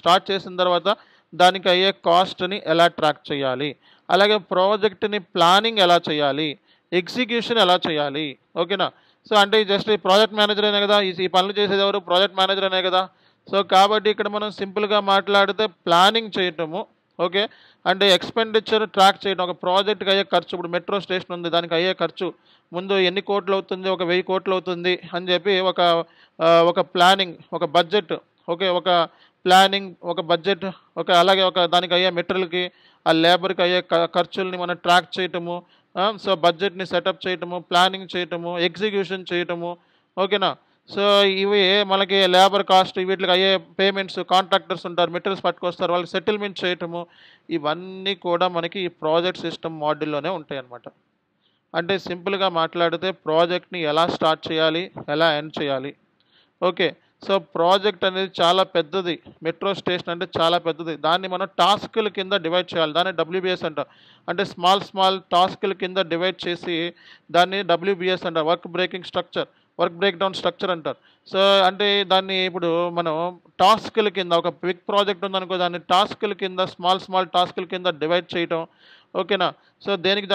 స్టార్ట్ చేసిన తర్వాత దానికి అయ్యే కాస్ట్ని ఎలా ట్రాక్ చేయాలి, అలాగే ప్రాజెక్ట్ని ప్లానింగ్ ఎలా చేయాలి, ఎగ్జిక్యూషన్ ఎలా చేయాలి, ఓకేనా. సో అంటే జస్ట్ ఈ ప్రాజెక్ట్ మేనేజర్ అనే కదా, ఈ పనులు చేసేది ఎవరు, ప్రాజెక్ట్ మేనేజర్ అనే కదా. సో కాబట్టి ఇక్కడ మనం సింపుల్గా మాట్లాడితే ప్లానింగ్ చేయటము, ఓకే, అంటే ఎక్స్పెండిచర్ ట్రాక్ చేయడం, ఒక ప్రాజెక్ట్కి అయ్యే ఖర్చు. ఇప్పుడు మెట్రో స్టేషన్ ఉంది, దానికి అయ్యే ఖర్చు ముందు ఎన్ని కోట్లు అవుతుంది, ఒక 1000 కోట్లు అవుతుంది అని చెప్పి ఒక ప్లానింగ్, ఒక బడ్జెట్, ఓకే, ఒక ప్లానింగ్, ఒక బడ్జెట్, ఓకే. అలాగే దానికి అయ్యే మెటీరియల్కి ఆ లేబర్కి అయ్యే ఖర్చుల్ని మనం ట్రాక్ చేయటము, సో బడ్జెట్ని సెటప్ చేయటము, ప్లానింగ్ చేయటము, ఎగ్జిక్యూషన్ చేయటము, ఓకేనా. సో ఇవి మనకి లేబర్ కాస్ట్ వీటికి అయ్యే పేమెంట్స్, కాంట్రాక్టర్స్ ఉంటారు, మెటీరియల్స్ పట్టుకొస్తారు, వాళ్ళకి సెటిల్మెంట్ చేయటము, ఇవన్నీ కూడా మనకి ఈ ప్రాజెక్ట్ సిస్టమ్ మాడ్యూల్లోనే ఉంటాయన్నమాట. అంటే సింపుల్గా మాట్లాడితే ప్రాజెక్ట్ని ఎలా స్టార్ట్ చేయాలి, ఎలా ఎండ్ చేయాలి. ఓకే. సో ప్రాజెక్ట్ అనేది చాలా పెద్దది. మెట్రో స్టేషన్ అంటే చాలా పెద్దది. దాన్ని మనం టాస్కుల కింద డివైడ్ చేయాలి. దాన్ని డబ్ల్యూబీఎస్ అంటారు. అంటే స్మాల్ స్మాల్ టాస్కుల కింద డివైడ్ చేసి దాన్ని డబ్ల్యూబీఎస్ అంటారు. వర్క్ బ్రేక్ డౌన్ స్ట్రక్చర్ అంటారు. సో అంటే దాన్ని ఇప్పుడు మనం టాస్కుల కింద ఒక బిగ్ ప్రాజెక్ట్ ఉందనుకో, దాన్ని టాస్కుల కింద స్మాల్ టాస్కుల కింద డివైడ్ చేయటం. ఓకేనా. సో దానికి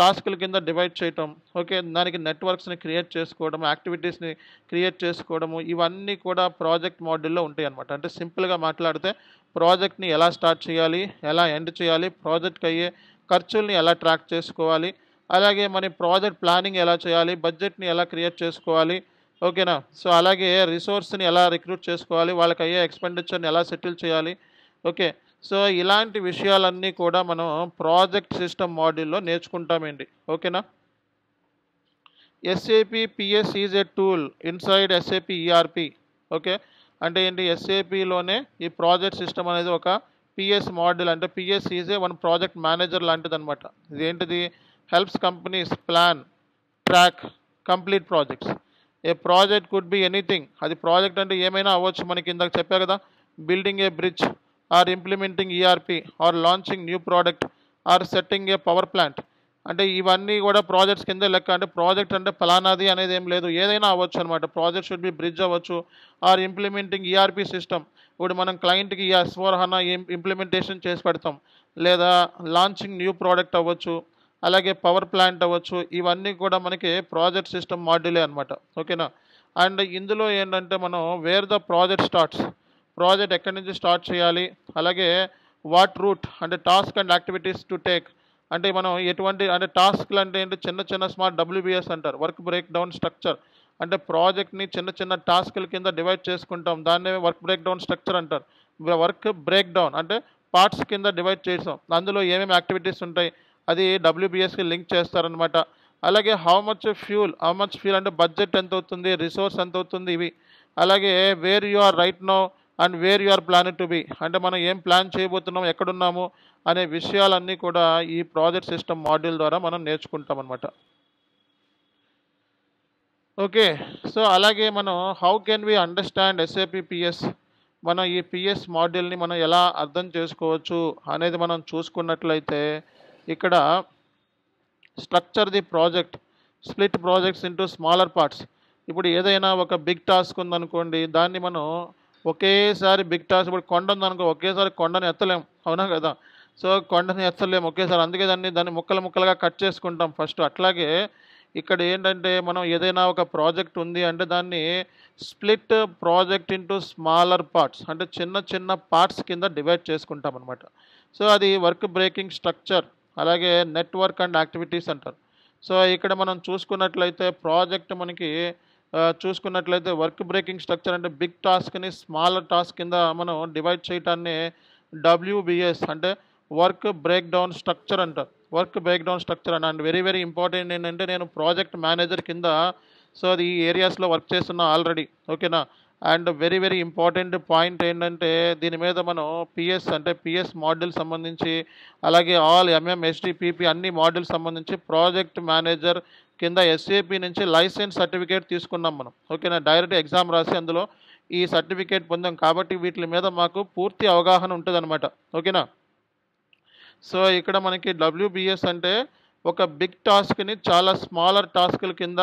టాస్కుల కింద డివైడ్ చేయటం. ఓకే. దానికి నెట్వర్క్స్ని క్రియేట్ చేసుకోవడం, యాక్టివిటీస్ని క్రియేట్ చేసుకోవడము, ఇవన్నీ కూడా ప్రాజెక్ట్ మాడ్యూల్లో ఉంటాయి అన్నమాట. అంటే సింపుల్గా మాట్లాడితే ప్రాజెక్ట్ని ఎలా స్టార్ట్ చేయాలి, ఎలా ఎండ్ చేయాలి, ప్రాజెక్ట్కి అయ్యే ఖర్చుల్ని ఎలా ట్రాక్ చేసుకోవాలి, అలాగే మన ప్రాజెక్ట్ ప్లానింగ్ ఎలా చేయాలి, బడ్జెట్ని ఎలా క్రియేట్ చేసుకోవాలి. ఓకేనా. సో అలాగే రిసోర్స్ని ఎలా రిక్రూట్ చేసుకోవాలి, వాళ్ళకి అయ్యే ఎక్స్పెండిచర్ని ఎలా సెటిల్ చేయాలి. ఓకే. సో ఇలాంటి విషయాలన్నీ కూడా మనం ప్రాజెక్ట్ సిస్టమ్ మాడ్యూల్లో నేర్చుకుంటామండి. ఓకేనా. SAP PS is a tool inside SAP ERP. Okay. అంటే ఏంటి, ఎస్ఏపిలోనే ఈ ప్రాజెక్ట్ సిస్టమ్ అనేది ఒక పిఎస్ మాడ్యూల్. అంటే PS is a one project manager లాంటిది అనమాట. ఇదేంటిది, helps companies plan, track, complete projects. A project could be anything. అది ప్రాజెక్ట్ అంటే ఏమైనా అవ్వచ్చు. మనకి ఇందాక చెప్పా కదా, building a bridge, or implementing ERP, or launching new product, or setting a power plant. అంటే ఇవన్నీ కూడా ప్రాజెక్ట్స్ కింద లెక్క. అంటే ప్రాజెక్ట్ అంటే ఫలానాది అనేది ఏం లేదు, ఏదైనా అవ్వచ్చు అనమాట. ప్రాజెక్ట్ షుడ్ బి బ్రిడ్జ్ అవ్వచ్చు, ఆర్ ఇంప్లిమెంటింగ్ ఈఆర్పి సిస్టమ్. ఇప్పుడు మనం క్లయింట్కి S/4HANA ఇంప్లిమెంటేషన్ చేసి పెడతాం, లేదా లాంచింగ్ న్యూ ప్రోడక్ట్ అవ్వచ్చు, అలాగే పవర్ ప్లాంట్ అవ్వచ్చు. ఇవన్నీ కూడా మనకి ప్రాజెక్ట్ సిస్టమ్ మాడ్యూలే అనమాట. ఓకేనా. అండ్ ఇందులో ఏంటంటే మనం wear the project starts, project ఎక్కడి నుంచి స్టార్ట్ చేయాలి, అలాగే వాట్ రూట్ అంటే task and activities to take. అంటే మనం ఎటువంటి అంటే టాస్క్లు అంటే ఏంటి, చిన్న చిన్న స్మార్ట్ డబ్ల్యూబీఎస్ అంటారు, వర్క్ బ్రేక్ డౌన్ స్ట్రక్చర్. అంటే ప్రాజెక్ట్ని చిన్న చిన్న టాస్క్ల కింద డివైడ్ చేసుకుంటాం, దాన్నే వర్క్ బ్రేక్ డౌన్ స్ట్రక్చర్ అంటారు. వర్క్ బ్రేక్ డౌన్ అంటే పార్ట్స్ కింద డివైడ్ చేసాం, అందులో ఏమేమి యాక్టివిటీస్ ఉంటాయి అది డబ్ల్యూబీఎస్కి లింక్ చేస్తారనమాట. అలాగే హౌ మచ్ ఫ్యూల్ అంటే బడ్జెట్ ఎంత అవుతుంది, రిసోర్స్ ఎంత అవుతుంది, ఇవి. అలాగే where you are right now and where you are plan to be. అంటే మనం ఏం ప్లాన్ చేయబోతున్నాం, ఎక్కడున్నాము అనే విషయాలన్నీ కూడా ఈ ప్రాజెక్ట్ సిస్టమ్ మాడ్యూల్ ద్వారా మనం నేర్చుకుంటాం అనమాట. ఓకే. సో అలాగే మనం how can we understand SAP PS, మనం ఈ పిఎస్ మాడ్యూల్ని మనం ఎలా అర్థం చేసుకోవచ్చు అనేది మనం చూసుకున్నట్లయితే, ఇక్కడ structure the project, split projects into smaller parts. ఇప్పుడు ఏదైనా ఒక బిగ్ టాస్క్ ఉందనుకోండి, దాన్ని మనం ఒకేసారి బిగ్ టాస్క్, ఇప్పుడు కొండ ఉందనుకో, ఒకేసారి కొండని ఎత్తలేం, అవునా కదా. సో కొండని ఎత్తలేము ఒకేసారి, అందుకే దాన్ని ముక్కలుగా కట్ చేసుకుంటాం ఫస్ట్. అట్లాగే ఇక్కడ ఏంటంటే మనం ఏదైనా ఒక ప్రాజెక్ట్ ఉంది అంటే దాన్ని split project into smaller parts, అంటే చిన్న చిన్న పార్ట్స్ కింద డివైడ్ చేసుకుంటాం అనమాట. సో అది వర్క్ బ్రేకింగ్ స్ట్రక్చర్, అలాగే నెట్వర్క్ అండ్ యాక్టివిటీస్ అంటారు. సో ఇక్కడ మనం చూసుకున్నట్లయితే ప్రాజెక్ట్ మనకి చూసుకున్నట్లయితే వర్క్ బ్రేకింగ్ స్ట్రక్చర్ అంటే బిగ్ టాస్క్ని స్మాలర్ టాస్క్ కింద మనం డివైడ్ చేయటాన్ని డబ్ల్యూబిఎస్ అంటే వర్క్ బ్రేక్ డౌన్ స్ట్రక్చర్ అంటారు. Work break down structure and very very important ఏంటంటే, నేను ప్రాజెక్ట్ మేనేజర్ కింద సో అది ఈ ఏరియాస్లో వర్క్ చేస్తున్నా ఆల్రెడీ. ఓకేనా. And very very important point ఏంటంటే, దీని మీద మనం పిఎస్ అంటే పిఎస్ మాడ్యూల్ సంబంధించి, అలాగే ఆల్ ఎస్డిపిపి అన్ని మాడ్యూల్ సంబంధించి ప్రాజెక్ట్ మేనేజర్ కింద ఎస్ఏపి నుంచి లైసెన్స్ సర్టిఫికేట్ తీసుకున్నాం మనం. ఓకేనా. డైరెక్ట్ ఎగ్జామ్ రాసి అందులో ఈ సర్టిఫికేట్ పొందాం కాబట్టి వీటి మీద మాకు పూర్తి అవగాహన ఉంటుంది అనమాట. ఓకేనా. సో ఇక్కడ మనకి డబ్ల్యూబిఎస్ అంటే ఒక బిగ్ టాస్క్ని చాలా స్మాలర్ టాస్క్ల కింద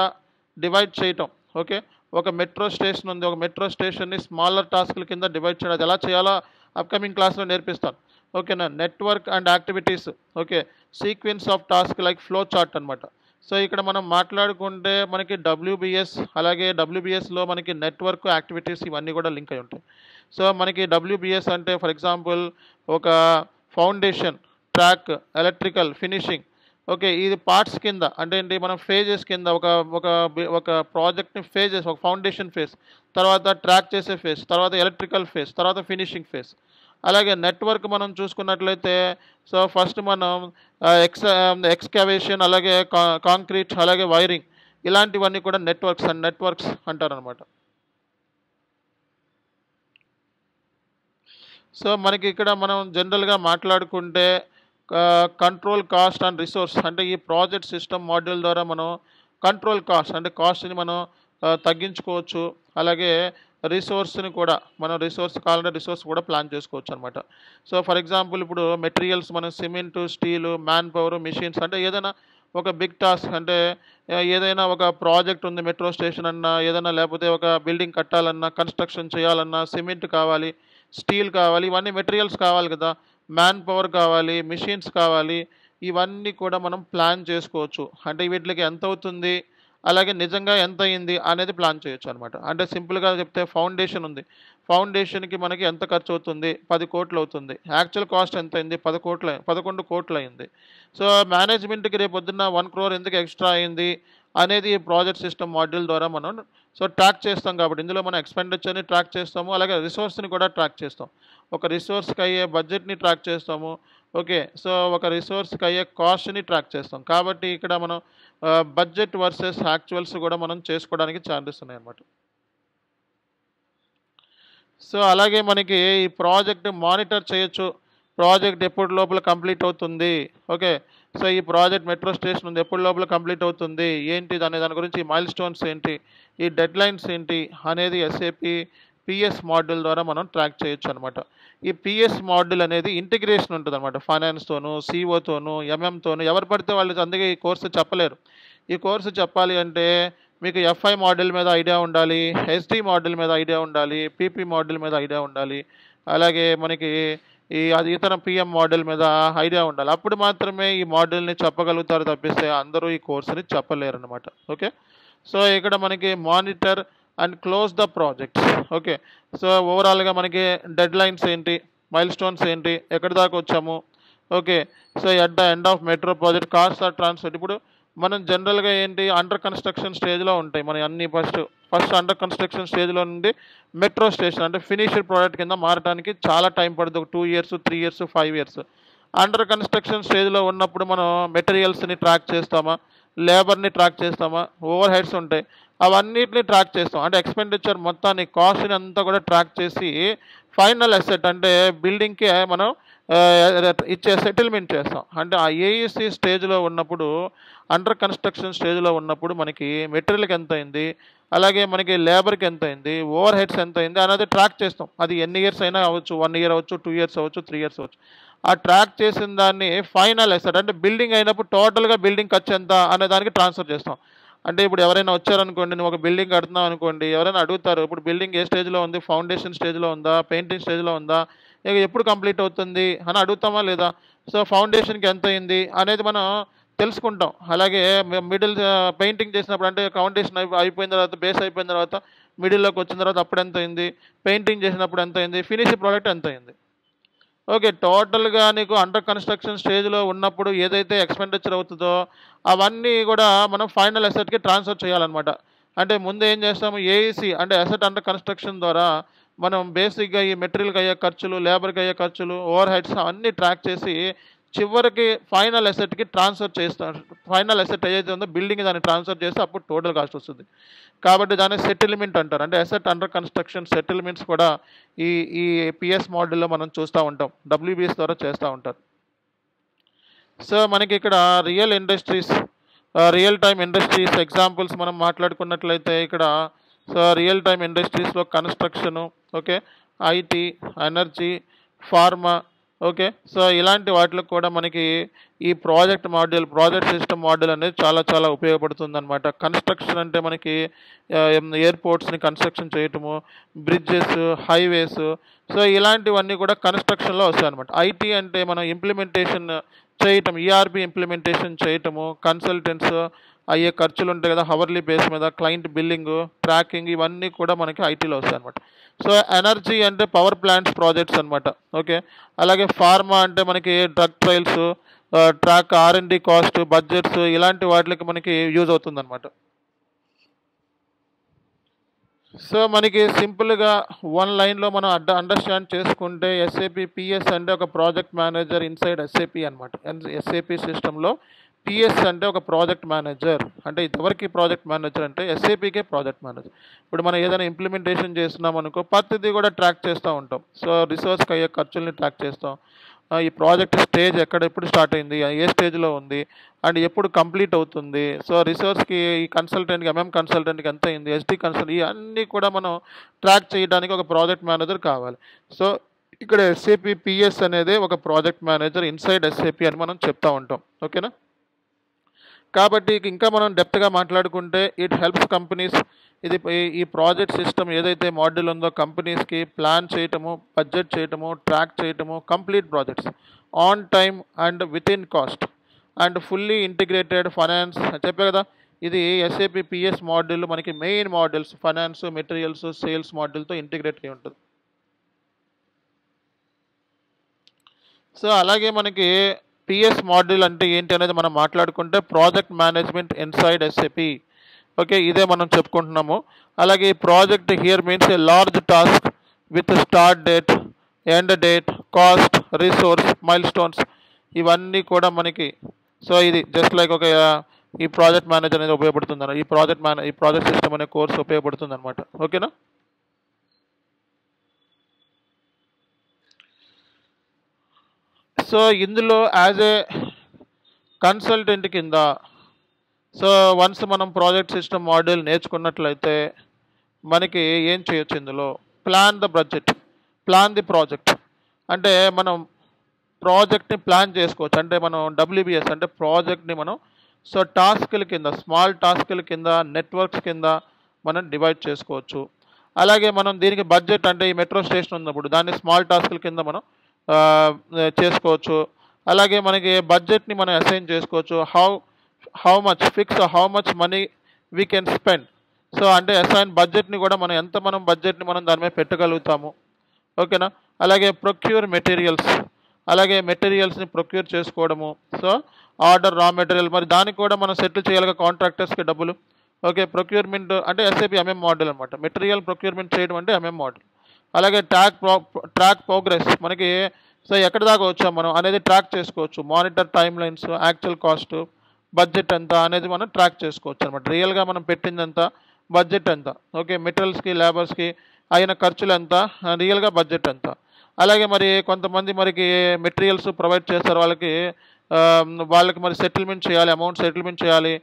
డివైడ్ చేయటం. ఓకే. ఒక మెట్రో స్టేషన్ ఉంది, ఒక మెట్రో స్టేషన్ని స్మాలర్ టాస్క్ల కింద డివైడ్ చేయడం, అది ఎలా చేయాలో అప్కమింగ్ క్లాస్లో నేర్పిస్తాను. ఓకేనా. Network and activities, okay, sequence of task like flow chart అనమాట. సో ఇక్కడ మనం మాట్లాడుకుంటే మనకి డబ్ల్యూబిఎస్, అలాగే డబ్ల్యూబిఎస్లో మనకి నెట్వర్క్, యాక్టివిటీస్ ఇవన్నీ కూడా లింక్ అయి ఉంటాయి. సో మనకి డబ్ల్యూబిఎస్ అంటే ఫర్ ఎగ్జాంపుల్ ఒక foundation, track, electrical, finishing. Okay. ఇది పార్ట్స్ కింద అంటే ఏంటి, మనం ఫేజెస్ కింద ఒక ప్రాజెక్ట్ని ఫేజెస్, ఒక ఫౌండేషన్ ఫేజ్, తర్వాత ట్రాక్ చేసే ఫేజ్, తర్వాత ఎలక్ట్రికల్ ఫేజ్, తర్వాత ఫినిషింగ్ ఫేజ్. అలాగే నెట్వర్క్ మనం చూసుకున్నట్లయితే, సో ఫస్ట్ మనం ఎక్స్కవేషన్, అలాగే కాంక్రీట్, అలాగే వైరింగ్, ఇలాంటివన్నీ కూడా నెట్వర్క్స్ అంటారనమాట. సో మనకి ఇక్కడ మనం జనరల్గా మాట్లాడుకుంటే కంట్రోల్ కాస్ట్ అండ్ రిసోర్స్, అంటే ఈ ప్రాజెక్ట్ సిస్టమ్ మాడ్యూల్ ద్వారా మనం కంట్రోల్ కాస్ట్ అంటే కాస్ట్ని మనం తగ్గించుకోవచ్చు. అలాగే రిసోర్స్ని కూడా మనం రిసోర్స్ కావాలంటే రిసోర్స్ కూడా ప్లాన్ చేసుకోవచ్చు అనమాట. సో ఫర్ ఎగ్జాంపుల్ ఇప్పుడు మెటీరియల్స్ మనం cement, steel, man power, machines, అంటే ఏదైనా ఒక బిగ్ టాస్క్, అంటే ఏదైనా ఒక ప్రాజెక్ట్ ఉంది, మెట్రో స్టేషన్ అన్నా ఏదైనా, లేకపోతే ఒక బిల్డింగ్ కట్టాలన్నా, కన్స్ట్రక్షన్ చేయాలన్నా సిమెంట్ కావాలి, స్టీల్ కావాలి, ఇవన్నీ మెటీరియల్స్ కావాలి కదా, మ్యాన్ పవర్ కావాలి, మిషన్స్ కావాలి, ఇవన్నీ కూడా మనం ప్లాన్ చేసుకోవచ్చు. అంటే వీటికి ఎంత అవుతుంది, అలాగే నిజంగా ఎంత అయింది అనేది ప్లాన్ చేయొచ్చు అనమాట. అంటే సింపుల్గా చెప్తే ఫౌండేషన్ ఉంది, ఫౌండేషన్కి మనకి ఎంత ఖర్చు అవుతుంది, 10 కోట్లు అవుతుంది. యాక్చువల్ కాస్ట్ ఎంత అయింది, 11 కోట్లు అయింది. సో మేనేజ్మెంట్కి రేపు పొద్దున్న 1 crore ఎందుకు ఎక్స్ట్రా అయింది అనేది ఈ ప్రాజెక్ట్ సిస్టమ్ మాడ్యూల్ ద్వారా మనం ట్రాక్ చేస్తాం. కాబట్టి ఇందులో మనం ఎక్స్పెండిచర్ని ట్రాక్ చేస్తాము, అలాగే రిసోర్స్ని కూడా ట్రాక్ చేస్తాం. ఒక రిసోర్స్కి అయ్యే బడ్జెట్ని ట్రాక్ చేస్తాము. ఓకే, సో ఒక రిసోర్స్కి అయ్యే కాస్ట్ని ట్రాక్ చేస్తాం. కాబట్టి ఇక్కడ మనం బడ్జెట్ వర్సెస్ యాక్చువల్స్ కూడా మనం చేసుకోవడానికి ఛాన్సెస్ ఉన్నాయన్నమాట. సో అలాగే మనకి ఈ ప్రాజెక్ట్ మానిటర్ చేయొచ్చు, ప్రాజెక్ట్ ఎప్పటి లోపల కంప్లీట్ అవుతుంది. ఓకే, సో ఈ ప్రాజెక్ట్ మెట్రో స్టేషన్ ఉంది, ఎప్పటి లోపల కంప్లీట్ అవుతుంది ఏంటి దాని గురించి మైల్ స్టోన్స్ ఏంటి, ఈ డెడ్ లైన్స్ ఏంటి అనేది ఎస్ఏపి పిఎస్ మాడ్యూల్ ద్వారా మనం ట్రాక్ చేయొచ్చు అనమాట. ఈ పిఎస్ మాడ్యూల్ అనేది ఇంటిగ్రేషన్ ఉంటుంది అనమాట, ఫైనాన్స్తోను, సిఓతోను, ఎంఎంతోను. ఎవరు పడితే వాళ్ళు అందుకే ఈ కోర్సు చెప్పలేరు. ఈ కోర్సు చెప్పాలి అంటే మీకు ఎఫ్ఐ మోడల్ మీద ఐడియా ఉండాలి, ఎస్డి మోడల్ మీద ఐడియా ఉండాలి, పీపీ మోడల్ మీద ఐడియా ఉండాలి, అలాగే మనకి అది ఇతర పిఎం మోడల్ మీద ఐడియా ఉండాలి. అప్పుడు మాత్రమే ఈ మోడల్ని చెప్పగలుగుతారు, తప్పిస్తే అందరూ ఈ కోర్సుని చెప్పలేరు అనమాట. ఓకే, సో ఇక్కడ మనకి monitor and close the projects. Okay, so ఓవరాల్గా మనకి డెడ్ లైన్స్ ఏంటి, మైల్ స్టోన్స్ ఏంటి, ఎక్కడి దాకా వచ్చాము. Okay, so at the end of metro project cost or transfer. ఇప్పుడు మనం జనరల్గా ఏంటి అండర్ కన్స్ట్రక్షన్ స్టేజ్లో ఉంటాయి మన అన్ని. ఫస్ట్ అండర్ కన్స్ట్రక్షన్ స్టేజ్లో నుండి మెట్రో స్టేషన్ అంటే ఫినిష్డ్ ప్రోడక్ట్ కింద మారడానికి చాలా టైం పడుతుంది, ఒక 2 years, 3 years, 5 years. Under construction స్టేజ్లో ఉన్నప్పుడు మనం మెటీరియల్స్ని ట్రాక్ చేస్తామా, లేబర్ని ట్రాక్ చేస్తామా, ఓవర్ హెడ్స్ ఉంటాయి, అవన్నిటిని ట్రాక్ చేస్తాం. అంటే ఎక్స్పెండిచర్ మొత్తాన్ని, కాస్ట్ని అంతా కూడా ట్రాక్ చేసి ఫైనల్ అసెట్ అంటే బిల్డింగ్కి మనం ఇచ్చే సెటిల్మెంట్ చేస్తాం. అంటే ఆ ఏఈసి స్టేజ్లో ఉన్నప్పుడు, అండర్ కన్స్ట్రక్షన్ స్టేజ్లో ఉన్నప్పుడు మనకి మెటీరియల్కి ఎంత అయింది, అలాగే మనకి లేబర్కి ఎంత అయింది, ఓవర్ హెడ్స్ ఎంత అయింది అనేది ట్రాక్ చేస్తాం. అది ఎన్ని ఇయర్స్ అయినా అవ్వచ్చు, 1 year అవ్వచ్చు, 2 years అవ్వచ్చు, 3 years అవ్వచ్చు. ఆ ట్రాక్ చేసిన దాన్ని ఫైనల్ అసెట్ అంటే బిల్డింగ్ అయినప్పుడు టోటల్గా బిల్డింగ్ ఖర్చు ఎంత అనే దానికి ట్రాన్స్ఫర్ చేస్తాం. అంటే ఇప్పుడు ఎవరైనా వచ్చారనుకోండి, నువ్వు ఒక బిల్డింగ్ కడుతున్నావు అనుకోండి, ఎవరైనా అడుగుతారు ఇప్పుడు బిల్డింగ్ ఏ స్టేజ్లో ఉంది, ఫౌండేషన్ స్టేజ్లో ఉందా, పెయింటింగ్ స్టేజ్లో ఉందా, ఇక ఎప్పుడు కంప్లీట్ అవుతుంది అని అడుగుతామా లేదా. సో ఫౌండేషన్కి ఎంత అయింది అనేది మనం తెలుసుకుంటాం. అలాగే మిడిల్ పెయింటింగ్ చేసినప్పుడు అంటే ఫౌండేషన్ అయిపోయిన తర్వాత, బేస్ అయిపోయిన తర్వాత, మిడిల్లోకి వచ్చిన తర్వాత అప్పుడు ఎంత అయింది, పెయింటింగ్ చేసినప్పుడు ఎంత అయింది, ఫినిష్ ప్రోడక్ట్ ఎంత అయింది. ఓకే, టోటల్గా నీకు అండర్ కన్స్ట్రక్షన్ స్టేజ్లో ఉన్నప్పుడు ఏదైతే ఎక్స్పెండిచర్ అవుతుందో అవన్నీ కూడా మనం ఫైనల్ అసెట్కి ట్రాన్స్ఫర్ చేయాలన్నమాట. అంటే ముందు ఏం చేస్తాము, ఏఈసి అంటే అసెట్ అండర్ కన్స్ట్రక్షన్ ద్వారా మనం బేసిక్గా ఈ మెటీరియల్కి అయ్యే ఖర్చులు, లేబర్కి అయ్యే ఖర్చులు, ఓవర్ హెడ్స్ అన్నీ ట్రాక్ చేసి చివరికి ఫైనల్ అసెట్కి ట్రాన్స్ఫర్ చేస్తాం. ఫైనల్ అసెట్ ఏదైతే ఉందో బిల్డింగ్ దాన్ని ట్రాన్స్ఫర్ చేస్తే అప్పుడు టోటల్ కాస్ట్ వస్తుంది. కాబట్టి దాన్ని సెటిల్మెంట్ అంటారు. అంటే అసెట్ అండర్ కన్స్ట్రక్షన్ సెటిల్మెంట్స్ కూడా ఈ ఈ పిఎస్ మోడల్లో మనం చూస్తూ ఉంటాం, డబ్ల్యూబిఎస్ ద్వారా చేస్తూ ఉంటారు. సో మనకి ఇక్కడ రియల్ టైమ్ ఇండస్ట్రీస్ ఎగ్జాంపుల్స్ మనం మాట్లాడుకున్నట్లయితే ఇక్కడ సో రియల్ టైమ్ ఇండస్ట్రీస్లో construction, okay, IT, energy, pharma, okay, so ఇలాంటి వాటికి కూడా మనకి ఈ ప్రాజెక్ట్ సిస్టమ్ మాడ్యూల్ అనేది చాలా చాలా ఉపయోగపడుతుంది అనమాట. కన్స్ట్రక్షన్ అంటే మనకి ఎయిర్పోర్ట్స్ని కన్స్ట్రక్షన్ చేయటము, బ్రిడ్జెస్, హైవేస్, సో ఇలాంటివన్నీ కూడా కన్స్ట్రక్షన్లో వస్తాయి అనమాట. ఐటీ అంటే మనం ఇంప్లిమెంటేషన్ చేయటం, ఈఆర్పి ఇంప్లిమెంటేషన్ చేయటము, కన్సల్టెంట్స్ అయ్యే ఖర్చులు ఉంటాయి కదా, హవర్లీ బేస్ మీద క్లయింట్ బిల్లింగ్, ట్రాకింగ్, ఇవన్నీ కూడా మనకి ఐటీలో వస్తాయి అనమాట. సో ఎనర్జీ అంటే పవర్ ప్లాంట్స్ ప్రాజెక్ట్స్ అనమాట. ఓకే, అలాగే ఫార్మా అంటే మనకి drug trials, track R&D cost, budgets, ఇలాంటి వాటికి మనకి యూజ్ అవుతుంది అనమాట. సో మనకి సింపుల్గా 1 lineలో మనం అండర్స్టాండ్ చేసుకుంటే ఎస్ఏపి పిఎస్ అంటే ఒక ప్రాజెక్ట్ మేనేజర్ ఇన్సైడ్ ఎస్ఏపి అనమాట. ఎస్ఏపి సిస్టంలో పిఎస్ అంటే ఒక ప్రాజెక్ట్ మేనేజర్. అంటే ఇది ఎవరికి ప్రాజెక్ట్ మేనేజర్ అంటే ఎస్ఏపికే ప్రాజెక్ట్ మేనేజర్. ఇప్పుడు మనం ఏదైనా ఇంప్లిమెంటేషన్ చేస్తున్నాం అనుకో, ప్రతిదీ కూడా ట్రాక్ చేస్తూ ఉంటాం. సో రిసోర్స్కి అయ్యే ఖర్చుల్ని ట్రాక్ చేస్తాం. ఈ ప్రాజెక్ట్ స్టేజ్ ఎప్పుడు స్టార్ట్ అయింది, ఏ స్టేజ్లో ఉంది, అండ్ ఎప్పుడు కంప్లీట్ అవుతుంది. సో రిసోర్స్కి ఈ కన్సల్టెంట్కి కన్సల్టెంట్కి ఎంత అయింది, ఎస్డి కన్సల్టెంట్, ఇవన్నీ కూడా మనం ట్రాక్ చేయడానికి ఒక ప్రాజెక్ట్ మేనేజర్ కావాలి. సో ఇక్కడ ఎస్ఏపి పిఎస్ అనేది ఒక ప్రాజెక్ట్ మేనేజర్ ఇన్సైడ్ ఎస్ఏపి అని మనం చెప్తా ఉంటాం. ఓకేనా? కాబట్టి ఇంకా మనం డెప్త్గా మాట్లాడుకుంటే ఇట్ హెల్ప్స్ కంపెనీస్. ఇది ఈ ప్రాజెక్ట్ సిస్టమ్ ఏదైతే మాడ్యూల్ ఉందో కంపెనీస్కి ప్లాన్ చేయటము, బడ్జెట్ చేయటము, ట్రాక్ చేయటము, complete projects on time and within cost and fully integrated finance. చెప్పే కదా, ఇది ఎస్ఏపి పిఎస్ మాడ్యూల్ మనకి main modules finance, materials, sales మాడ్యూల్తో ఇంటిగ్రేట్ అయి ఉంటుంది. సో అలాగే మనకి పిఎస్ మాడ్యూల్ అంటే ఏంటి అనేది మనం మాట్లాడుకుంటే project management inside SAP. Okay, ఇదే మనం చెప్పుకుంటున్నాము. అలాగే ఈ project here means a large task with start date, end date, cost, resource, mile stones, ఇవన్నీ కూడా మనకి. సో ఇది జస్ట్ లైక్ ఒక ఈ ప్రాజెక్ట్ మేనేజర్ అనేది ఉపయోగపడుతుంది, ఈ ప్రాజెక్ట్ సిస్టమ్ అనే కోర్స్ ఉపయోగపడుతుంది అనమాట. ఓకేనా? సో ఇందులో యాజ్ ఏ కన్సల్టెంట్ కింద, సో వన్స్ మనం ప్రాజెక్ట్ సిస్టమ్ మాడ్యూల్ నేర్చుకున్నట్లయితే మనకి ఏం చేయొచ్చు ఇందులో, plan the budget, plan the project. అంటే మనం ప్రాజెక్ట్ని ప్లాన్ చేసుకోవచ్చు. అంటే మనం డబ్ల్యూబిఎస్ అంటే ప్రాజెక్ట్ని మనం సో టాస్క్ల కింద, స్మాల్ టాస్క్ల కింద, నెట్వర్క్స్ కింద మనం డివైడ్ చేసుకోవచ్చు. అలాగే మనం దీనికి బడ్జెట్ అంటే ఈ మెట్రో స్టేషన్ ఉన్నప్పుడు దాన్ని స్మాల్ టాస్క్ల కింద మనం చేసుకోవచ్చు. అలాగే మనకి బడ్జెట్ని మనం అసైన్ చేసుకోవచ్చు. How much money we can spend. So అంటే అసైన్ బడ్జెట్ని కూడా మనం బడ్జెట్ని మనం దాని మీద పెట్టగలుగుతాము. ఓకేనా? అలాగే ప్రొక్యూర్ మెటీరియల్స్, అలాగే మెటీరియల్స్ని ప్రొక్యూర్ చేసుకోవడము. సో ఆర్డర్ రా మెటీరియల్, మరి దానికి కూడా మనం సెటిల్ చేయాలిగా కాంట్రాక్టర్స్కి డబ్బులు. ఓకే, ప్రొక్యూర్మెంట్ అంటే ఎస్ఏపి ఎంఎం మోడల్ అనమాట. మెటీరియల్ ప్రొక్యూర్మెంట్ చేయడం అంటే ఎంఎం మోడల్. అలాగే ట్రాక్ ప్రోగ్రెస్, మనకి సో ఎక్కడి దాకా వచ్చాం మనం అనేది ట్రాక్ చేసుకోవచ్చు. Monitor time lines, actual cost, budget ఎంత అనేది మనం ట్రాక్ చేసుకోవచ్చు అనమాట. రియల్గా మనం పెట్టిందంత, బడ్జెట్ ఎంత, ఓకే, మెటీరియల్స్కి, లేబర్స్కి అయిన ఖర్చులు ఎంత, రియల్గా బడ్జెట్ ఎంత. అలాగే మరి కొంతమంది మనకి మెటీరియల్స్ ప్రొవైడ్ చేస్తారు, వాళ్ళకి మరి సెటిల్మెంట్ చేయాలి, అమౌంట్ సెటిల్మెంట్ చేయాలి.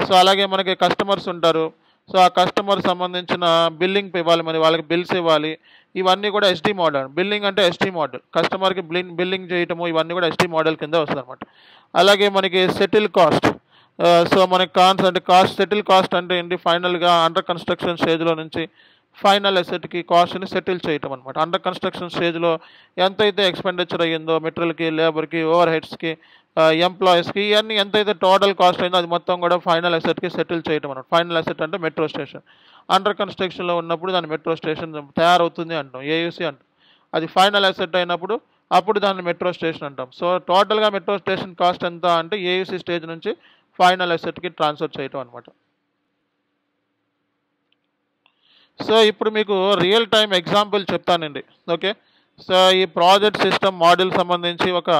సో అలాగే మనకి కస్టమర్స్ ఉంటారు. సో ఆ కస్టమర్ సంబంధించిన బిల్లింగ్ ఇవ్వాలి, మరి వాళ్ళకి బిల్స్ ఇవ్వాలి. ఇవన్నీ కూడా ఎస్డి మోడల్. బిల్లింగ్ అంటే ఎస్డి మోడల్, కస్టమర్కి బిల్లింగ్ చేయటము, ఇవన్నీ కూడా ఎస్డి మోడల్ కింద వస్తుంది అనమాట. అలాగే మనకి సెటిల్ కాస్ట్. సో మనకి సెటిల్ కాస్ట్ అంటే ఏంటి, ఫైనల్గా అండర్ కన్స్ట్రక్షన్ స్టేజ్లో నుంచి ఫైనల్ అసెట్కి కాస్ట్ని సెటిల్ చేయటం అనమాట. అండర్ కన్స్ట్రక్షన్ స్టేజ్లో ఎంతైతే ఎక్స్పెండిచర్ అయ్యిందో మెటీరియల్కి, లేబర్కి, ఓవర్ హెడ్స్కి, ఎంప్లాయీస్కి, ఇవన్నీ ఎంతైతే టోటల్ కాస్ట్ అయిందో అది మొత్తం కూడా ఫైనల్ అసెట్కి సెటిల్ చేయటం అనమాట. ఫైనల్ అసెట్ అంటే మెట్రో స్టేషన్. అండర్ కన్స్ట్రక్షన్లో ఉన్నప్పుడు దాన్ని మెట్రో స్టేషన్ తయారవుతుంది అంటాం, ఏయూసీ అంటాం. అది ఫైనల్ అసెట్ అయినప్పుడు అప్పుడు దాన్ని మెట్రో స్టేషన్ అంటాం. సో టోటల్గా మెట్రో స్టేషన్ కాస్ట్ ఎంత అంటే ఏయూసీ స్టేజ్ నుంచి ఫైనల్ అసెట్కి ట్రాన్స్ఫర్ చేయటం అనమాట. సో ఇప్పుడు మీకు రియల్ టైం ఎగ్జాంపుల్ చెప్తానండి. ఓకే, సో ఈ ప్రాజెక్ట్ సిస్టమ్ మాడ్యూల్ సంబంధించి ఒక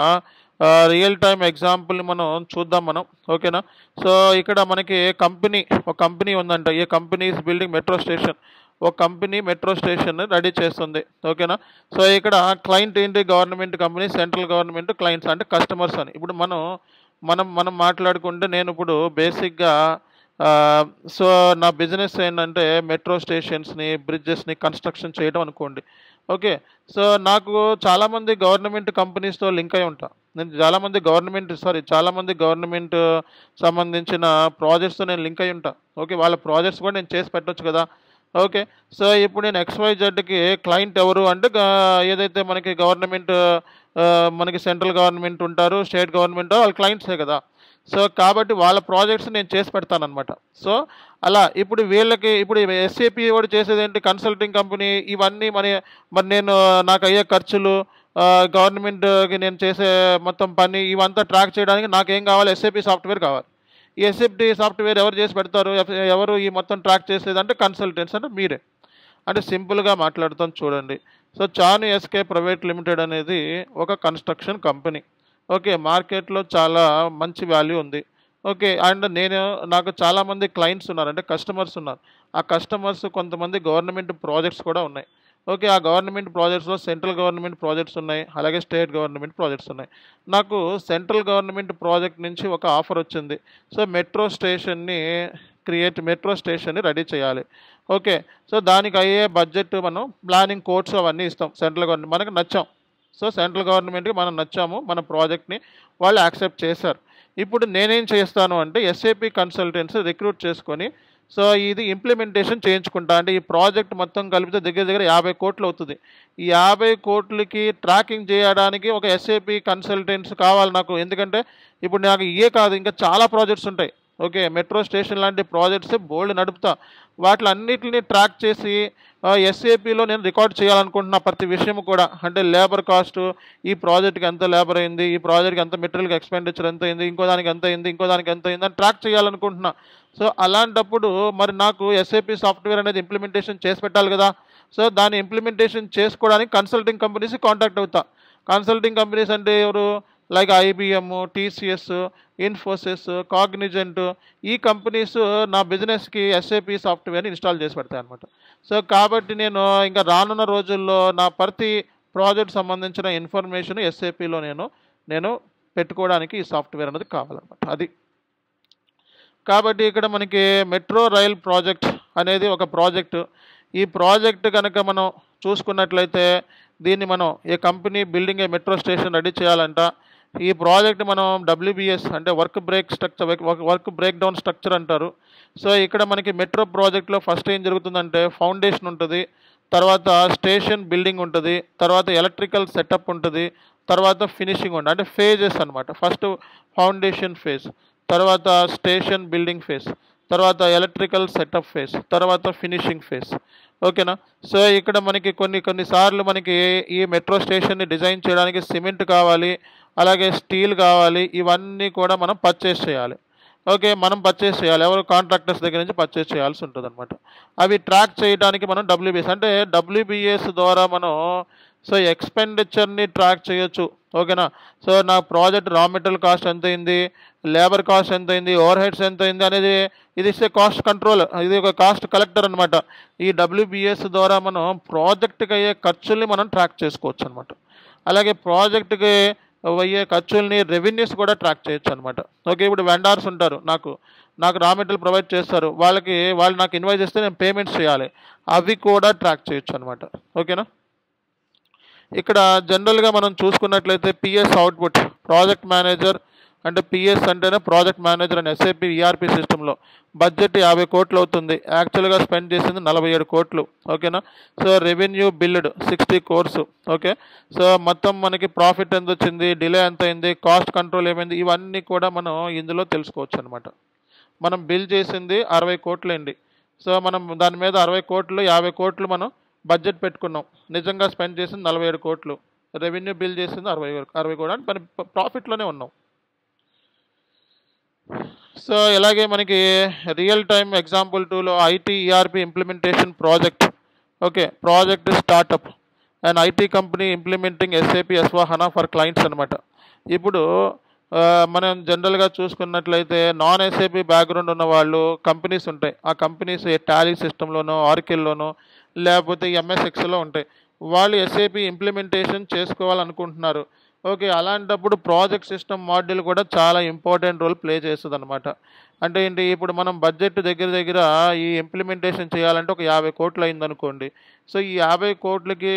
రియల్ టైం ఎగ్జాంపుల్ని మనం చూద్దాం మనం. ఓకేనా? సో ఇక్కడ మనకి ఒక కంపెనీ ఉందంట. ఈ company is building metro station. ఒక కంపెనీ మెట్రో స్టేషన్ రెడీ చేస్తుంది. ఓకేనా? సో ఇక్కడ క్లయింట్ ఏంటి, government company, central government, clients అంటే కస్టమర్స్ అని. ఇప్పుడు మనం మాట్లాడుకుంటే నేను ఇప్పుడు బేసిక్గా సో నా బిజినెస్ ఏంటంటే మెట్రో స్టేషన్స్ని, బ్రిడ్జెస్ని కన్స్ట్రక్షన్ చేయడం అనుకోండి. ఓకే, సో నాకు చాలామంది గవర్నమెంట్ కంపెనీస్తో లింక్ అయి ఉంటా. నేను చాలామంది గవర్నమెంట్ సంబంధించిన ప్రాజెక్ట్స్తో నేను లింక్ అయి ఉంటా. ఓకే, వాళ్ళ ప్రాజెక్ట్స్ కూడా నేను చేసి పెట్టవచ్చు కదా. ఓకే, సో ఇప్పుడు నేను XYZకి క్లయింట్ ఎవరు అంటే ఏదైతే మనకి గవర్నమెంట్, మనకి సెంట్రల్ గవర్నమెంట్ ఉంటారు, స్టేట్ గవర్నమెంట్, వాళ్ళ క్లయింట్సే కదా. సో కాబట్టి వాళ్ళ ప్రాజెక్ట్స్ నేను చేసి పెడతానమాట. సో అలా ఇప్పుడు ఎస్ఏపి వాడు చేసేది ఏంటి, కన్సల్టింగ్ కంపెనీ. ఇవన్నీ మరి నేను నాకు అయ్యే ఖర్చులు, గవర్నమెంట్కి నేను చేసే మొత్తం పని, ఇవంతా ట్రాక్ చేయడానికి నాకేం కావాలి, ఎస్ఏపి సాఫ్ట్వేర్ కావాలి. ఈ ఎస్ఏపి సాఫ్ట్వేర్ ఎవరు చేసి పెడతారు, ఎవరు ఈ మొత్తం ట్రాక్ చేసేది అంటే కన్సల్టెంట్స్ అంటే మీరే. అంటే సింపుల్గా మాట్లాడుతాను చూడండి. So Chanu SK private limited అనేది ఒక కన్స్ట్రక్షన్ కంపెనీ. ఓకే. మార్కెట్‌లో చాలా మంచి వాల్యూ ఉంది. ఓకే. అండ్ నాకు చాలామంది క్లయింట్స్ ఉన్నారు. అంటే కస్టమర్స్ ఉన్నారు. ఆ కస్టమర్స్ కొంతమంది గవర్నమెంట్ ప్రాజెక్ట్స్ కూడా ఉన్నాయి. ఓకే. ఆ గవర్నమెంట్ ప్రాజెక్ట్స్‌లో సెంట్రల్ గవర్నమెంట్ ప్రాజెక్ట్స్ ఉన్నాయి. అలాగే స్టేట్ గవర్నమెంట్ ప్రాజెక్ట్స్ ఉన్నాయి. నాకు సెంట్రల్ గవర్నమెంట్ ప్రాజెక్ట్ నుంచి ఒక ఆఫర్ వచ్చింది. సో, మెట్రో స్టేషన్‌ని రెడీ చేయాలి. ఓకే. సో, దానికి అయ్యే బడ్జెట్ మనం ప్లానింగ్ కోడ్స్ అవన్నీ ఇస్తాం. సెంట్రల్ గవర్నమెంట్ మనకు నచ్చాం. సో, సెంట్రల్ గవర్నమెంట్‌కి మనం నచ్చాము. మన ప్రాజెక్ట్‌ని వాళ్ళు యాక్సెప్ట్ చేశారు. ఇప్పుడు నేనేం చేస్తాను అంటే ఎస్ఏపీ కన్సల్టెంట్స్ రిక్రూట్ చేసుకొని, సో, ఇది ఇంప్లిమెంటేషన్ చేయించుకుంటా. అంటే ఈ ప్రాజెక్ట్ మొత్తం కలిపితే దగ్గర దగ్గర 50,00,00,000 అవుతది. ఈ 50,00,00,000కి ట్రాకింగ్ చేయడానికి ఒక ఎస్ఏపీ కన్సల్టెంట్స్ కావాలి నాకు. ఎందుకంటే ఇప్పుడు నాకు ఇయ్యే కాదు, ఇంకా చాలా ప్రాజెక్ట్స్ ఉంటాయి. ఓకే. మెట్రో స్టేషన్ లాంటి ప్రాజెక్ట్స్ బోలెడు నడుపుతా. వాటిలన్నిటిని ట్రాక్ చేసి ఎస్ఏపీలో నేను రికార్డ్ చేయాలనుకుంటున్నా ప్రతి విషయం కూడా. అంటే లేబర్ కాస్టు, ఈ ప్రాజెక్ట్‌కి ఎంత లేబర్ అయింది, ఈ ప్రాజెక్ట్‌కి ఎంత మెటీరియల్‌కి ఎక్స్‌పెండిచర్ ఎంత అయింది, ఇంకో దానికి ఎంత అయింది, ఇంకో దానికి ఎంత అయింది అని ట్రాక్ చేయాలనుకుంటున్నా. సో, అలాంటప్పుడు మరి నాకు ఎస్ఏపీ సాఫ్ట్‌వేర్ అనేది ఇంప్లిమెంటేషన్ చేసి పెట్టాలి కదా! సో, దాన్ని ఇంప్లిమెంటేషన్ చేసుకోవడానికి కన్సల్టింగ్ కంపెనీస్‌కి కాంటాక్ట్ అవుతా. కన్సల్టింగ్ కంపెనీస్ అంటే ఎవరు? Like IBM, TCS, Infosys, Cognizant, ఈ కంపెనీస్ నా బిజినెస్‌కి ఎస్ఏపీ సాఫ్ట్‌వేర్‌ని ఇన్‌స్టాల్ చేసి పెడతాయన్నమాట. సో, కాబట్టి నేను ఇంకా రానున్న రోజుల్లో నా ప్రతి ప్రాజెక్ట్ సంబంధించిన ఇన్ఫర్మేషన్ ఎస్ఏపీలో నేను పెట్టుకోవడానికి ఈ సాఫ్ట్‌వేర్ అనేది కావాలన్నమాట. అది. కాబట్టి ఇక్కడ మనకి మెట్రో రైల్ ప్రాజెక్ట్ అనేది ఒక ప్రాజెక్టు. ఈ ప్రాజెక్ట్ గనక మనం చూసుకున్నట్లయితే దీన్ని మనం ఏ కంపెనీ బిల్డింగ్ ఏ మెట్రో స్టేషన్ రెడీ చేయాలంట. ఈ ప్రాజెక్ట్ మనం డబ్ల్యూబీఎస్ అంటే వర్క్ బ్రేక్ డౌన్ స్ట్రక్చర్ అంటారు. సో, ఇక్కడ మనకి మెట్రో ప్రాజెక్ట్‌లో ఫస్ట్ ఏం జరుగుతుందంటే ఫౌండేషన్ ఉంటది. తర్వాత స్టేషన్ బిల్డింగ్ ఉంటది. తర్వాత ఎలక్ట్రికల్ సెటప్ ఉంటది. తర్వాత ఫినిషింగ్ అంటే ఫేజెస్ అన్నమాట. ఫస్ట్ ఫౌండేషన్ ఫేజ్, తర్వాత స్టేషన్ బిల్డింగ్ ఫేజ్, తర్వాత ఎలక్ట్రికల్ సెటప్ ఫేజ్, తర్వాత ఫినిషింగ్ ఫేజ్. ఓకేనా? సో, ఇక్కడ మనకి కొన్ని సార్లు మనకి ఈ మెట్రో స్టేషన్‌ని డిజైన్ చేయడానికి సిమెంట్ కావాలి, అలాగే స్టీల్ కావాలి. ఇవన్నీ కూడా మనం పర్చేస్ చేయాలి. ఓకే. మనం పర్చేస్ చేయాలి. ఎవరు? కాంట్రాక్టర్స్ దగ్గర నుంచి పర్చేస్ చేయాల్సి ఉంటదనమాట. అవి ట్రాక్ చేయడానికి మనం డబ్ల్యూబీఎస్ ద్వారా మనం ఎక్స్‌పెండిచర్‌ని ట్రాక్ చేయొచ్చు. ఓకేనా? సో, నా ప్రాజెక్ట్ రా మెటీరియల్ కాస్ట్ ఎంతయింది, లేబర్ కాస్ట్ ఎంతయింది, ఓవర్ హెడ్స్ ఎంతయింది అనేది ఇది కాస్ట్ కంట్రోల్. ఇది ఒక కాస్ట్ కలెక్టర్ అనమాట. ఈ డబ్ల్యూబీఎస్ ద్వారా మనం ప్రాజెక్ట్‌కి అయ్యే ఖర్చుల్ని మనం ట్రాక్ చేసుకోవచ్చనమాట. అలాగే ప్రాజెక్ట్‌కి అయ్యే ఖర్చుల్ని, రెవెన్యూస్ కూడా ట్రాక్ చేయొచ్చనమాట. ఓకే. ఇప్పుడు వెండార్స్ ఉంటారు. నాకు రా మెటీరియల్ ప్రొవైడ్ చేస్తారు. వాళ్ళు నాకు ఇన్వాయిస్ చేస్తే నేను పేమెంట్స్ చేయాలి. అవి కూడా ట్రాక్ చేయొచ్చనమాట. ఓకేనా? ఇక్కడ జనరల్‌గా మనం చూసుకున్నట్లయితే పిఎస్ అవుట్‌పుట్, ప్రాజెక్ట్ మేనేజర్ అంటే పిఎస్ అంటేనే ప్రాజెక్ట్ మేనేజర్ అని ఎస్ఏపీ ఈఆర్‌పీ సిస్టమ్‌లో బడ్జెట్ 50,00,00,000 అవుతుంది. యాక్చువల్‌గా స్పెండ్ చేసింది 47,00,00,000. ఓకేనా? So, revenue build 60 crores. Okay. So, మొత్తం మనకి ప్రాఫిట్ ఎంతొచ్చింది, డిలే ఎంతయింది, కాస్ట్ కంట్రోల్ ఏమైంది, ఇవన్నీ కూడా మనం ఇందులో తెలుసుకోవచ్చనమాట. మనం బిల్ చేసింది 60,00,00,000 అండి. సో, మనం దాని మీద 60,00,00,000, 50,00,00,000 మనం బడ్జెట్ పెట్టుకున్నాం. నిజంగా స్పెండ్ చేసింది 47,00,00,000. రెవెన్యూ బిల్ చేసింది 60 కూడా మన ప్రాఫిట్‌లోనే ఉన్నాం. సో, ఇలాగే మనకి రియల్ టైమ్ ఎగ్జాంపుల్ 2లో IT ERP implementation project. Okay. Project startup and IT company implementing SAP ఎస్/4HANA ఫర్ క్లయింట్స్ అనమాట. ఇప్పుడు మనం జనరల్‌గా చూసుకున్నట్లయితే నాన్ ఎస్ఏపీ బ్యాక్‌గ్రౌండ్ ఉన్న వాళ్ళు కంపెనీస్ ఉంటాయి. ఆ కంపెనీస్ టాలీ సిస్టమ్‌లోనో, ఆర్కిల్‌లోనో లేకపోతే ఎంఎస్ ఎక్సెల్‌లో ఉంటాయి. వాళ్ళు ఎస్ఏపీ ఇంప్లిమెంటేషన్ చేసుకోవాలనుకుంటున్నారు. ఓకే. అలాంటప్పుడు ప్రాజెక్ట్ సిస్టమ్ మాడ్యూల్ కూడా చాలా ఇంపార్టెంట్ రోల్ ప్లే చేస్తదనమాట. అంటే ఏంటి? ఇప్పుడు మనం బడ్జెట్ దగ్గర దగ్గర ఈ ఇంప్లిమెంటేషన్ చేయాలంటే ఒక 50,00,00,000 అయిందనుకోండి. సో, ఈ 50,00,00,000కి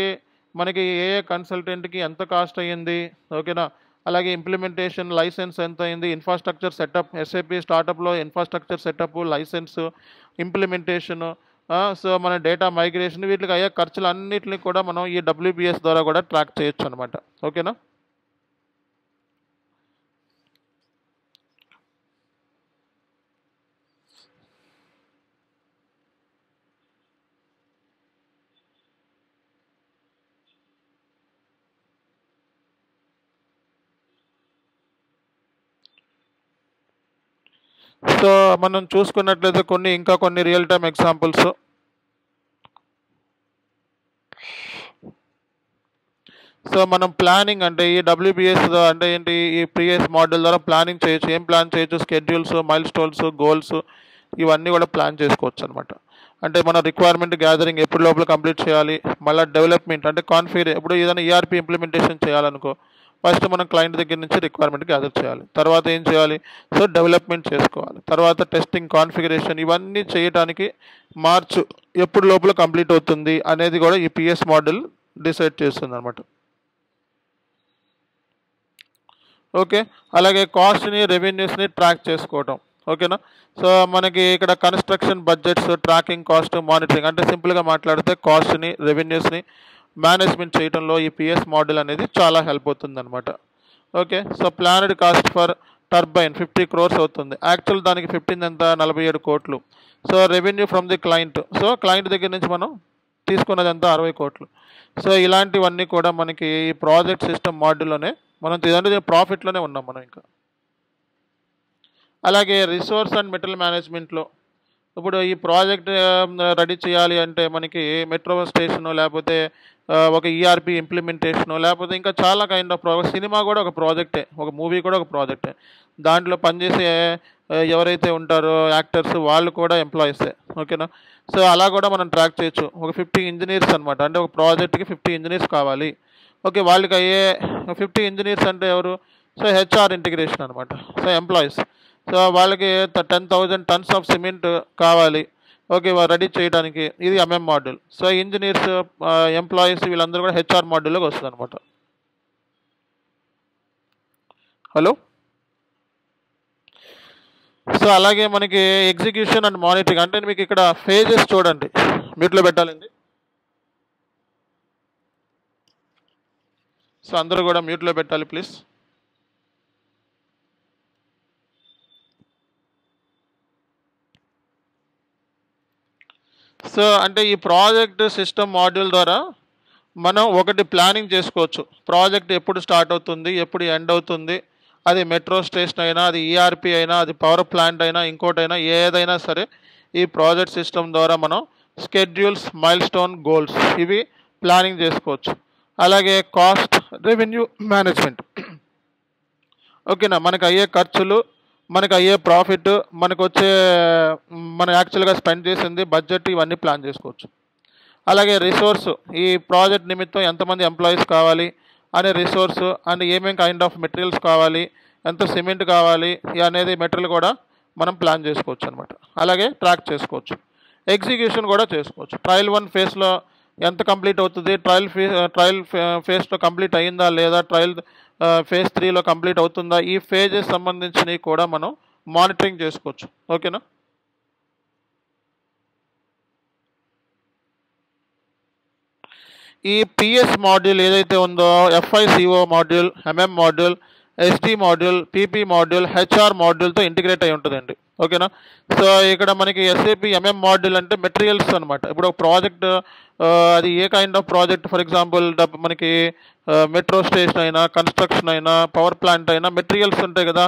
మనకి ఏ కన్సల్టెంట్‌కి ఎంత కాస్ట్ అయ్యింది? ఓకేనా? అలాగే ఇంప్లిమెంటేషన్ లైసెన్స్ ఎంత అయింది? ఇన్‌ఫ్రాస్ట్రక్చర్ సెటప్, ఎస్ఏపీ స్టార్టప్‌లో infrastructure setup, licence, implementation, so, మన డేటా మైగ్రేషన్, వీటికి అయ్యే ఖర్చులన్నిటిని కూడా మనం ఈ డబ్ల్యూబీఎస్ ద్వారా కూడా ట్రాక్ చేయొచ్చనమాట. ఓకేనా? సో, మనం చూసుకున్నట్లయితే ఇంకా కొన్ని రియల్ టైమ్ ఎగ్జాంపుల్స్. సో మనం ప్లానింగ్ అంటే ఈ డబ్ల్యూబిఎస్ అంటే ఏంటి, ఈ పిఎస్ మోడల్ ద్వారా ప్లానింగ్ చేయొచ్చు. ఏం ప్లాన్ చేయొచ్చు? స్కెడ్యూల్స్, మైల్ స్టోన్స్, గోల్స్ ఇవన్నీ కూడా ప్లాన్ చేసుకోవచ్చు అనమాట. అంటే మన రిక్వైర్మెంట్ గ్యాదరింగ్ ఎప్పుడు లోపల కంప్లీట్ చేయాలి, మళ్ళీ డెవలప్మెంట్ అంటే కాన్ఫిగర్, ఇప్పుడు ఏదైనా ఈఆర్పీ ఇంప్లిమెంటేషన్ చేయాలనుకో ఫస్ట్ మనం క్లయింట్ దగ్గర నుంచి రిక్వైర్మెంట్ గ్యాదర్ చేయాలి. తర్వాత ఏం చేయాలి? సో డెవలప్మెంట్ చేసుకోవాలి. తర్వాత టెస్టింగ్, కాన్ఫిగరేషన్ ఇవన్నీ చేయడానికి మార్చ్ ఎప్పుడు లోపల కంప్లీట్ అవుతుంది అనేది కూడా ఈ పిఎస్ మోడల్ డిసైడ్ చేస్తుంది అనమాట. ఓకే, అలాగే కాస్ట్ని, రెవెన్యూస్ని ట్రాక్ చేసుకోవటం. ఓకేనా. సో మనకి ఇక్కడ construction budgets, tracking, cost, monitoring అంటే సింపుల్గా మాట్లాడితే కాస్ట్ని, రెవెన్యూస్ని మేనేజ్మెంట్ చేయడంలో ఈ పిఎస్ మోడల్ అనేది చాలా హెల్ప్ అవుతుంది అనమాట. Okay, so planned cost for turbine 50 crores అవుతుంది. యాక్చువల్ దానికి 15 ఎంత, 47 కోట్లు. So revenue from the client, so client దగ్గర నుంచి మనం తీసుకున్నది ఎంత, 60 కోట్లు. సో ఇలాంటివన్నీ కూడా మనకి ఈ ప్రాజెక్ట్ సిస్టమ్ మోడల్లోనే మనం అంటే ప్రాఫిట్లోనే ఉన్నాం మనం ఇంకా. అలాగే రిసోర్స్ అండ్ మెటీరియల్ మేనేజ్మెంట్లో ఇప్పుడు ఈ ప్రాజెక్ట్ రెడీ చేయాలి అంటే మనకి మెట్రో స్టేషను, లేకపోతే ఒక ఈఆర్పి ఇంప్లిమెంటేషను, లేకపోతే ఇంకా చాలా కైండ్ ఆఫ్ ప్రాజెక్ట్. సినిమా కూడా ఒక ప్రాజెక్టే, ఒక మూవీ కూడా ఒక ప్రాజెక్టే. దాంట్లో పనిచేసే ఎవరైతే ఉంటారో యాక్టర్స్ వాళ్ళు కూడా ఎంప్లాయీసే. ఓకేనా. సో అలా కూడా మనం ట్రాక్ చేయొచ్చు. ఒక 50 ఇంజనీర్స్ అనమాట, అంటే ఒక ప్రాజెక్ట్కి 50 ఇంజనీర్స్ కావాలి. ఓకే, వాళ్ళకి అయ్యే 50 ఇంజనీర్స్ అంటే ఎవరు? సో హెచ్ఆర్ ఇంటిగ్రేషన్ అనమాట. So employees. సో వాళ్ళకి 10,000 tons ఆఫ్ సిమెంట్ కావాలి. ఓకే, రెడీ చేయడానికి. ఇది MM model. So engineers, employees వీళ్ళందరూ కూడా హెచ్ఆర్ మోడల్లోకి వస్తుంది అనమాట. హలో. సో అలాగే మనకి ఎగ్జిక్యూషన్ అండ్ మానిటరింగ్ అంటే మీకు ఇక్కడ ఫేజెస్ చూడండి, మ్యూట్లో పెట్టాలండి. సో అందరూ కూడా మ్యూట్లో పెట్టాలి ప్లీజ్. సో అంటే ఈ ప్రాజెక్ట్ సిస్టమ్ మాడ్యూల్ ద్వారా మనం ఒకటి ప్లానింగ్ చేసుకోవచ్చు. ప్రాజెక్ట్ ఎప్పుడు స్టార్ట్ అవుతుంది, ఎప్పుడు ఎండ్ అవుతుంది. అది మెట్రో స్టేషన్ అయినా, అది ఈఆర్పి అయినా, అది పవర్ ప్లాంట్ అయినా, ఇంకోటైనా ఏదైనా సరే ఈ ప్రాజెక్ట్ సిస్టమ్ ద్వారా మనం స్కెడ్యూల్స్, మైల్ స్టోన్, గోల్స్ ఇవి ప్లానింగ్ చేసుకోవచ్చు. అలాగే కాస్ట్, రెవెన్యూ మేనేజ్మెంట్. ఓకేనా, మనకు అయ్యే ఖర్చులు, మనకు అయ్యే ప్రాఫిట్, మనకు వచ్చే మనం యాక్చువల్గా స్పెండ్ చేసింది, బడ్జెట్ ఇవన్నీ ప్లాన్ చేసుకోవచ్చు. అలాగే రిసోర్స్, ఈ ప్రాజెక్ట్ నిమిత్తం ఎంతమంది ఎంప్లాయీస్ కావాలి అనే రిసోర్స్, అండ్ ఏమేమి కైండ్ ఆఫ్ మెటీరియల్స్ కావాలి, ఎంత సిమెంట్ కావాలి అనేది మెటీరియల్ కూడా మనం ప్లాన్ చేసుకోవచ్చు అనమాట. అలాగే ట్రాక్ చేసుకోవచ్చు. ఎగ్జిక్యూషన్ కూడా చేసుకోవచ్చు. ట్రయల్ 1 ఫేజ్లో ఎంత కంప్లీట్ అవుతుంది, ట్రయల్ ఫేజ్లో కంప్లీట్ అయ్యిందా లేదా, ట్రయల్ ఫేజ్ 3లో కంప్లీట్ అవుతుందా, ఈ ఫేజెస్ సంబంధించినవి కూడా మనం మానిటరింగ్ చేసుకోవచ్చు. ఓకేనా. ఈ పిఎస్ మాడ్యూల్ ఏదైతే ఉందో FICO module, MM module, SD module, PP module, HR మాడ్యూల్తో ఇంటిగ్రేట్ అయి ఉంటుందండి. ఓకేనా. సో ఇక్కడ మనకి ఎస్ఏపి ఎంఎం మాడ్యూల్ అంటే మెటీరియల్స్ అనమాట. ఇప్పుడు ఒక ప్రాజెక్ట్ అది ఏ kind of project, for example మనకి మెట్రో స్టేషన్ అయినా, కన్స్ట్రక్షన్ అయినా, పవర్ ప్లాంట్ అయినా మెటీరియల్స్ ఉంటాయి కదా.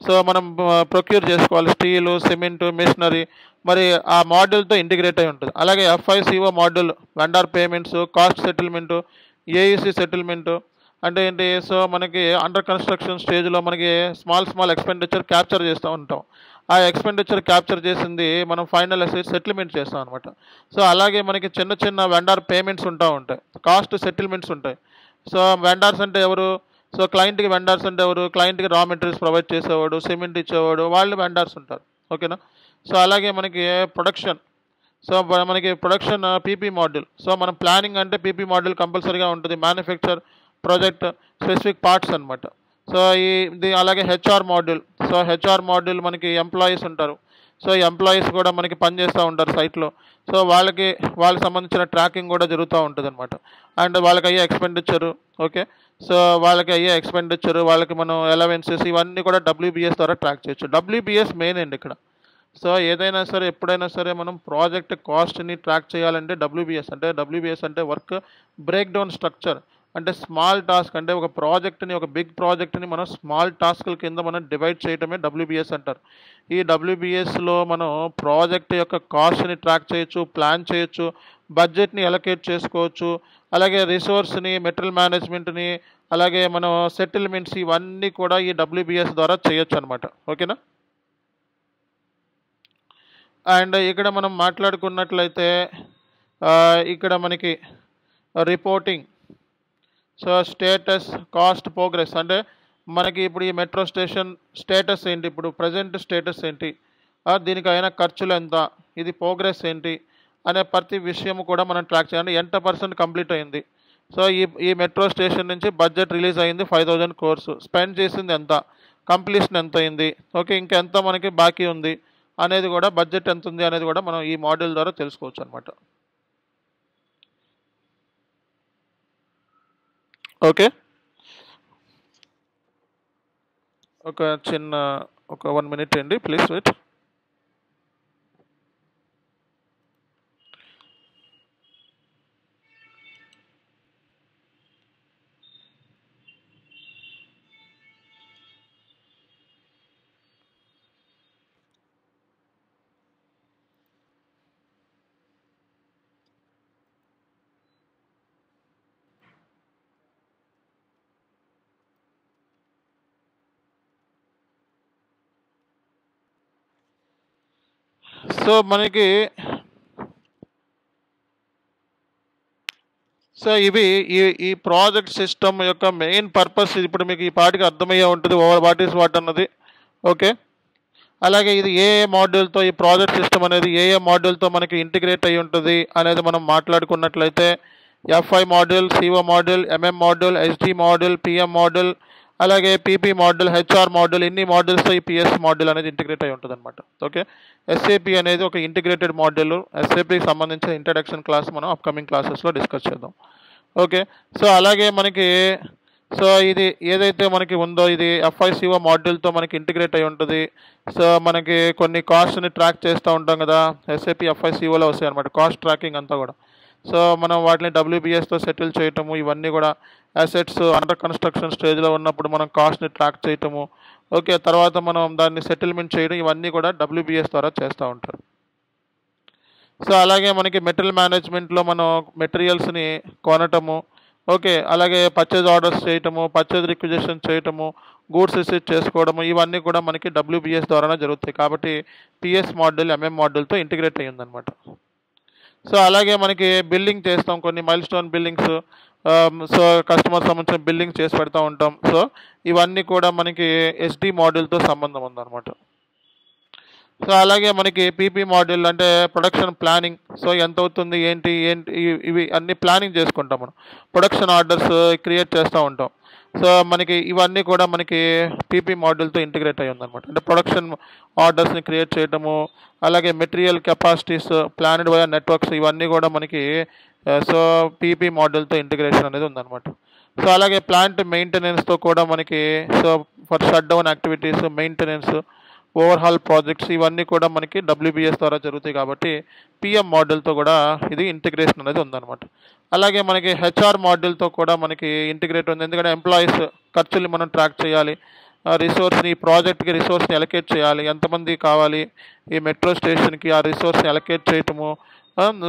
సో మనం ప్రొక్యూర్ చేసుకోవాలి, స్టీలు, సిమెంట్, మిషనరీ, మరి ఆ మాడ్యూల్తో ఇంటిగ్రేట్ అయి ఉంటుంది. అలాగే FICO module vendor payments, cost settlement, AEC settlement అంటే ఏంటి? సో మనకి అండర్ కన్స్ట్రక్షన్ స్టేజ్లో మనకి స్మాల్ ఎక్స్పెండిచర్ క్యాప్చర్ చేస్తూ ఉంటాం. ఆ ఎక్స్పెండిచర్ క్యాప్చర్ చేసింది మనం ఫైనల్ సెటిల్మెంట్ చేస్తాం అనమాట. సో అలాగే మనకి చిన్న వెండార్ పేమెంట్స్ ఉంటాయి, కాస్ట్ సెటిల్మెంట్స్ ఉంటాయి. సో వెండార్స్ అంటే ఎవరు? సో క్లయింట్కి వెండార్స్ అంటే ఎవరు? క్లయింట్కి రా మెటీరియల్స్ ప్రొవైడ్ చేసేవాడు, సిమెంట్ ఇచ్చేవాడు, వాళ్ళు వెండార్స్ ఉంటారు. ఓకేనా. సో అలాగే మనకి ప్రొడక్షన్, సో మనకి ప్రొడక్షన్ పీపీ మాడ్యూల్. సో మనం ప్లానింగ్ అంటే పీపీ మాడ్యూల్ కంపల్సరీగా ఉంటుంది. మ్యానుఫ్యాక్చర్, ప్రాజెక్ట్, స్పెసిఫిక్ పార్ట్స్ అనమాట. సో ఇది అలాగే HR module. So HR module మనకి ఎంప్లాయీస్ ఉంటారు. సో ఎంప్లాయీస్ కూడా మనకి పనిచేస్తూ ఉంటారు సైట్లో. సో వాళ్ళకి సంబంధించిన ట్రాకింగ్ కూడా జరుగుతూ ఉంటుంది అనమాట. అండ్ వాళ్ళకి అయ్యే ఎక్స్పెండిచరు. ఓకే, సో వాళ్ళకి అయ్యే ఎక్స్పెండిచరు, వాళ్ళకి మనం అలవెన్సెస్ ఇవన్నీ కూడా డబ్ల్యూబీఎస్ ద్వారా ట్రాక్ చేయొచ్చు. డబ్ల్యూబీఎస్ మెయిన్ అండి ఇక్కడ. సో ఏదైనా సరే, ఎప్పుడైనా సరే మనం ప్రాజెక్ట్ కాస్ట్ని ట్రాక్ చేయాలంటే డబ్ల్యూబీఎస్ అంటే వర్క్ బ్రేక్ డౌన్ స్ట్రక్చర్. అంటే స్మాల్ టాస్క్ అంటే ఒక ప్రాజెక్ట్ని, ఒక బిగ్ ప్రాజెక్ట్ని మనం స్మాల్ టాస్క్ల కింద మనం డివైడ్ చేయటమే డబ్ల్యూబీఎస్ అంటారు. ఈ డబ్ల్యూబీఎస్లో మనం ప్రాజెక్ట్ యొక్క కాస్ట్ని ట్రాక్ చేయొచ్చు, ప్లాన్ చేయొచ్చు, బడ్జెట్ని అలొకేట్ చేసుకోవచ్చు, అలాగే రిసోర్స్ని, మెటీరియల్ మేనేజ్మెంట్ని, అలాగే మనం సెటిల్మెంట్స్ ఇవన్నీ కూడా ఈ డబ్ల్యూబీఎస్ ద్వారా చేయొచ్చు అనమాట. ఓకేనా? అండ్ ఇక్కడ మనం మాట్లాడుకున్నట్లయితే ఇక్కడ మనకి reporting, so status, cost, progress అంటే మనకి ఇప్పుడు ఈ మెట్రో స్టేషన్ స్టేటస్ ఏంటి, ఇప్పుడు ప్రజెంట్ స్టేటస్ ఏంటి, దీనికి అయిన ఖర్చులు ఎంత, ఇది ప్రోగ్రెస్ ఏంటి అనే ప్రతి విషయం కూడా మనం ట్రాక్ చేయాలి. ఎంత % కంప్లీట్ అయింది, సో ఈ మెట్రో స్టేషన్ నుంచి బడ్జెట్ రిలీజ్ అయింది 5000 crores, స్పెండ్ చేసింది ఎంత, కంప్లీషన్ ఎంత అయింది, ఓకే, ఇంకెంత మనకి బాకీ ఉంది అనేది కూడా, బడ్జెట్ ఎంత ఉంది అనేది కూడా మనం ఈ మోడల్ ద్వారా తెలుసుకోవచ్చు అనమాట. ఓకే, ఒక చిన్న 1 minute అండి, ప్లీజ్ వెయిట్. సో మనకి సో ఇవి ఈ ప్రాజెక్ట్ సిస్టమ్ యొక్క మెయిన్ పర్పస్ ఇప్పుడు మీకు ఈ పాటికి అర్థమయ్యే ఉంటుంది, వాట్ ఈస్ వాట్ అన్నది. ఓకే, అలాగే ఇది ఏ మాడ్యూల్తో, ఈ ప్రాజెక్ట్ సిస్టమ్ అనేది ఏ మాడ్యూల్తో మనకి ఇంటిగ్రేట్ అయి ఉంటుంది అనేది మనం మాట్లాడుకున్నట్లయితే FI module, CO module, MM module, SD module, PM module, అలాగే పీపీ మాడ్యూల్, హెచ్ఆర్ మాడ్యూల్, ఇన్ని మాడ్యూల్స్తో ఈ పిఎస్ మాడ్యూల్ అనేది ఇంటిగ్రేట్ అయి ఉంటుంది అనమాట. ఓకే, ఎస్ఏపి అనేది ఒక ఇంటిగ్రేటెడ్ మాడ్యూల్. ఎస్ఏపికి సంబంధించిన ఇంట్రడక్షన్ క్లాస్ మనం అప్కమింగ్ క్లాసెస్లో డిస్కస్ చేద్దాం. ఓకే, సో అలాగే మనకి సో ఇది ఏదైతే మనకి ఉందో ఇది ఎఫ్ఐసిఓ మాడ్యూల్తో మనకి ఇంటిగ్రేట్ అయి ఉంటుంది. సో మనకి కొన్ని కాస్ట్ని ట్రాక్ చేస్తూ ఉంటాం కదా, ఎస్ఏపి ఎఫ్ఐసిఓలో వస్తాయి అనమాట, కాస్ట్ ట్రాకింగ్ అంతా కూడా. సో మనం వాటిని డబ్ల్యూబీఎస్తో సెటిల్ చేయటము, ఇవన్నీ కూడా అసెట్స్ అండర్ కన్స్ట్రక్షన్ స్టేజ్లో ఉన్నప్పుడు మనం కాస్ట్ని ట్రాక్ చేయటము, ఓకే, తర్వాత మనం దాన్ని సెటిల్మెంట్ చేయడం, ఇవన్నీ కూడా డబ్ల్యూబీఎస్ ద్వారా చేస్తూ ఉంటారు. సో అలాగే మనకి మెటీరియల్ మేనేజ్మెంట్లో మనం మెటీరియల్స్ని కొనటము, ఓకే, అలాగే పర్చేజ్ ఆర్డర్స్ చేయటము, పర్చేజ్ రిక్విజిషన్ చేయటము, గూడ్స్ రిసీవ్ చేసుకోవడము, ఇవన్నీ కూడా మనకి డబ్ల్యూబీఎస్ ద్వారానే జరుగుతాయి. కాబట్టి పిఎస్ మాడ్యూల్ ఎంఎం మాడ్యూల్తో ఇంటిగ్రేట్ అయ్యి ఉందన్నమాట. సో అలాగే మనకి బిల్లింగ్ చేస్తాం, కొన్ని milestone billings, so customer సంబంధించిన బిల్లింగ్ చేసి పెడతా ఉంటాం. సో ఇవన్నీ కూడా మనకి ఎస్డి మాడ్యూల్తో సంబంధం ఉందన్నమాట. సో అలాగే మనకి పీపీ మాడ్యూల్ అంటే ప్రొడక్షన్ ప్లానింగ్, సో ఎంత అవుతుంది ఏంటి ఇవి అన్ని ప్లానింగ్ చేసుకుంటాం మనం, ప్రొడక్షన్ ఆర్డర్స్ క్రియేట్ చేస్తూ ఉంటాం. సో మనకి ఇవన్నీ కూడా మనకి పీపీ మాడ్యూల్తో ఇంటిగ్రేట్ అయ్యి ఉందన్నమాట. అంటే ప్రొడక్షన్ ఆర్డర్స్ని క్రియేట్ చేయడము, అలాగే material capacities, planned via networks, ఇవన్నీ కూడా మనకి సో పీపీ మాడ్యూల్తో ఇంటిగ్రేషన్ అనేది ఉందన్నమాట. సో అలాగే ప్లాంట్ మెయింటెనెన్స్తో కూడా మనకి so for shut down activities, maintenance, overhaul projects, ఇవన్నీ కూడా మనకి డబ్ల్యూబీఎస్ ద్వారా జరుగుతాయి. కాబట్టి పిఎం మాడ్యూల్తో కూడా ఇది ఇంటిగ్రేషన్ అనేది ఉందన్నమాట. అలాగే మనకి హెచ్ఆర్ మాడ్యూల్తో కూడా మనకి ఇంటిగ్రేట్ ఉంది, ఎందుకంటే ఎంప్లాయీస్ ఖర్చుల్ని మనం ట్రాక్ చేయాలి, రిసోర్స్ని, ప్రాజెక్ట్కి రిసోర్స్ని అలొకేట్ చేయాలి, ఎంతమంది కావాలి ఈ మెట్రో స్టేషన్కి, ఆ రిసోర్స్ని అలొకేట్ చేయటము,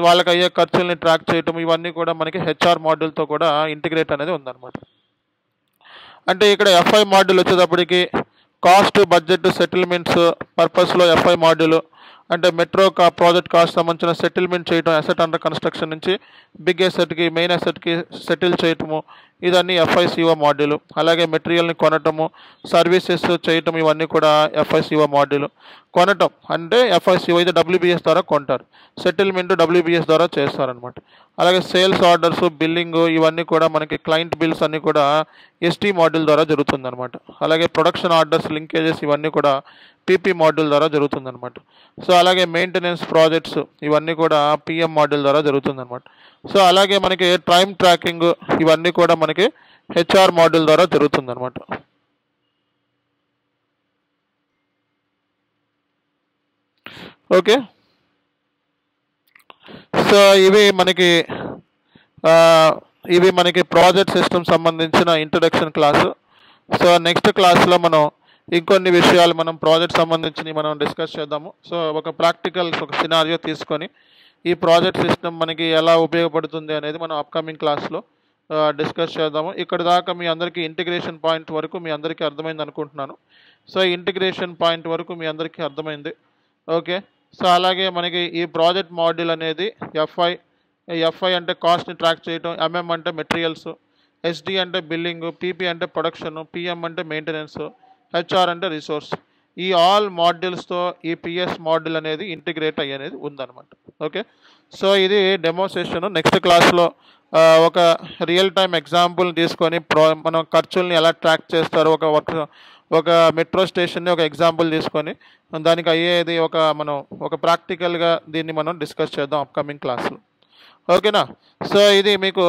వాళ్ళకి అయ్యే ఖర్చుల్ని ట్రాక్ చేయటం, ఇవన్నీ కూడా మనకి హెచ్ఆర్ మాడ్యూల్తో కూడా ఇంటిగ్రేట్ అనేది ఉందన్నమాట. అంటే ఇక్కడ ఎఫ్ఐ మాడ్యూల్ వచ్చేటప్పటికి కాస్ట్, బడ్జెట్, సెటిల్మెంట్స్ పర్పస్లో ఎఫ్ఐ మాడ్యూల్ అంటే మెట్రో ప్రాజెక్ట్ కాస్ట్ సంబంధించిన సెటిల్మెంట్ చేయటం, అసెట్ అండర్ కన్స్ట్రక్షన్ నుంచి బిగ్ అసెట్కి, మెయిన్ అసెట్కి సెటిల్ చేయటము, ఇదన్నీ ఎఫ్ఐసిఓ మాడ్యూల్. అలాగే మెటీరియల్ని కొనటము, సర్వీసెస్ చేయటం, ఇవన్నీ కూడా ఎఫ్ఐసిఓ మాడ్యూల్. కొనటం అంటే ఎఫ్ఐసిఓ, ఇది డబ్ల్యూబీఎస్ ద్వారా కొంటారు, సెటిల్మెంట్ డబ్ల్యూబీఎస్ ద్వారా చేస్తారనమాట. అలాగే సేల్స్ ఆర్డర్స్, బిల్లింగ్, ఇవన్నీ కూడా మనకి క్లయింట్ బిల్స్ అన్నీ కూడా ఎస్టీ మాడ్యూల్ ద్వారా జరుగుతుందన్నమాట. అలాగే ప్రొడక్షన్ ఆర్డర్స్, లింకేజెస్, ఇవన్నీ కూడా పీపీ మాడ్యూల్ ద్వారా జరుగుతుందన్నమాట. సో అలాగే మెయింటెనెన్స్ ప్రాజెక్ట్స్, ఇవన్నీ కూడా పిఎం మాడ్యూల్ ద్వారా జరుగుతుందన్నమాట. సో అలాగే మనకి టైం ట్రాకింగ్, ఇవన్నీ కూడా మనకి హెచ్ఆర్ మాడ్యూల్ ద్వారా జరుగుతుందన్నమాట. ఓకే, సో ఇవి మనకి ఇవి మనకి ప్రాజెక్ట్ సిస్టమ్ సంబంధించిన ఇంట్రడక్షన్ క్లాసు. సో నెక్స్ట్ క్లాస్లో మనం ఇంకొన్ని విషయాలు మనం ప్రాజెక్ట్ సంబంధించి మనం డిస్కస్ చేద్దాము. సో ఒక ప్రాక్టికల్స్ ఒక సినారియో తీసుకొని ఈ ప్రాజెక్ట్ సిస్టమ్ మనకి ఎలా ఉపయోగపడుతుంది అనేది మనం అప్కమింగ్ క్లాస్లో డిస్కస్ చేద్దాము. ఇక్కడ దాకా మీ అందరికీ ఇంటిగ్రేషన్ పాయింట్ వరకు మీ అందరికీ అర్థమైంది అనుకుంటున్నాను. సో ఇంటిగ్రేషన్ పాయింట్ వరకు మీ అందరికీ అర్థమైంది. ఓకే. సో అలాగే మనకి ఈ ప్రాజెక్ట్ మాడ్యూల్ అనేది ఎఫ్ఐ అంటే కాస్ట్ని ట్రాక్ చేయటం, ఎంఎం అంటే మెటీరియల్స్, ఎస్డి అంటే బిల్లింగ్, పీపీ అంటే ప్రొడక్షన్, పిఎం అంటే మెయింటెనెన్స్, హెచ్ఆర్ అంటే రిసోర్స్. ఈ ఆల్ మాడ్యూల్స్తో ఈ పిఎస్ మాడ్యూల్ అనేది ఇంటిగ్రేట్ అయ్యేది ఉందన్నమాట. ఓకే. సో ఇది డెమో సెషన్. నెక్స్ట్ క్లాస్లో ఒక రియల్ టైమ్ ఎగ్జాంపుల్ తీసుకొని మనం ఖర్చుల్ని ఎలా ట్రాక్ చేస్తారో ఒక మెట్రో స్టేషన్ని ఒక ఎగ్జాంపుల్ తీసుకొని దానికి అయ్యేది మనం ఒక ప్రాక్టికల్గా దీన్ని మనం డిస్కస్ చేద్దాం అప్కమింగ్ క్లాస్లో. ఓకేనా. సో ఇది మీకు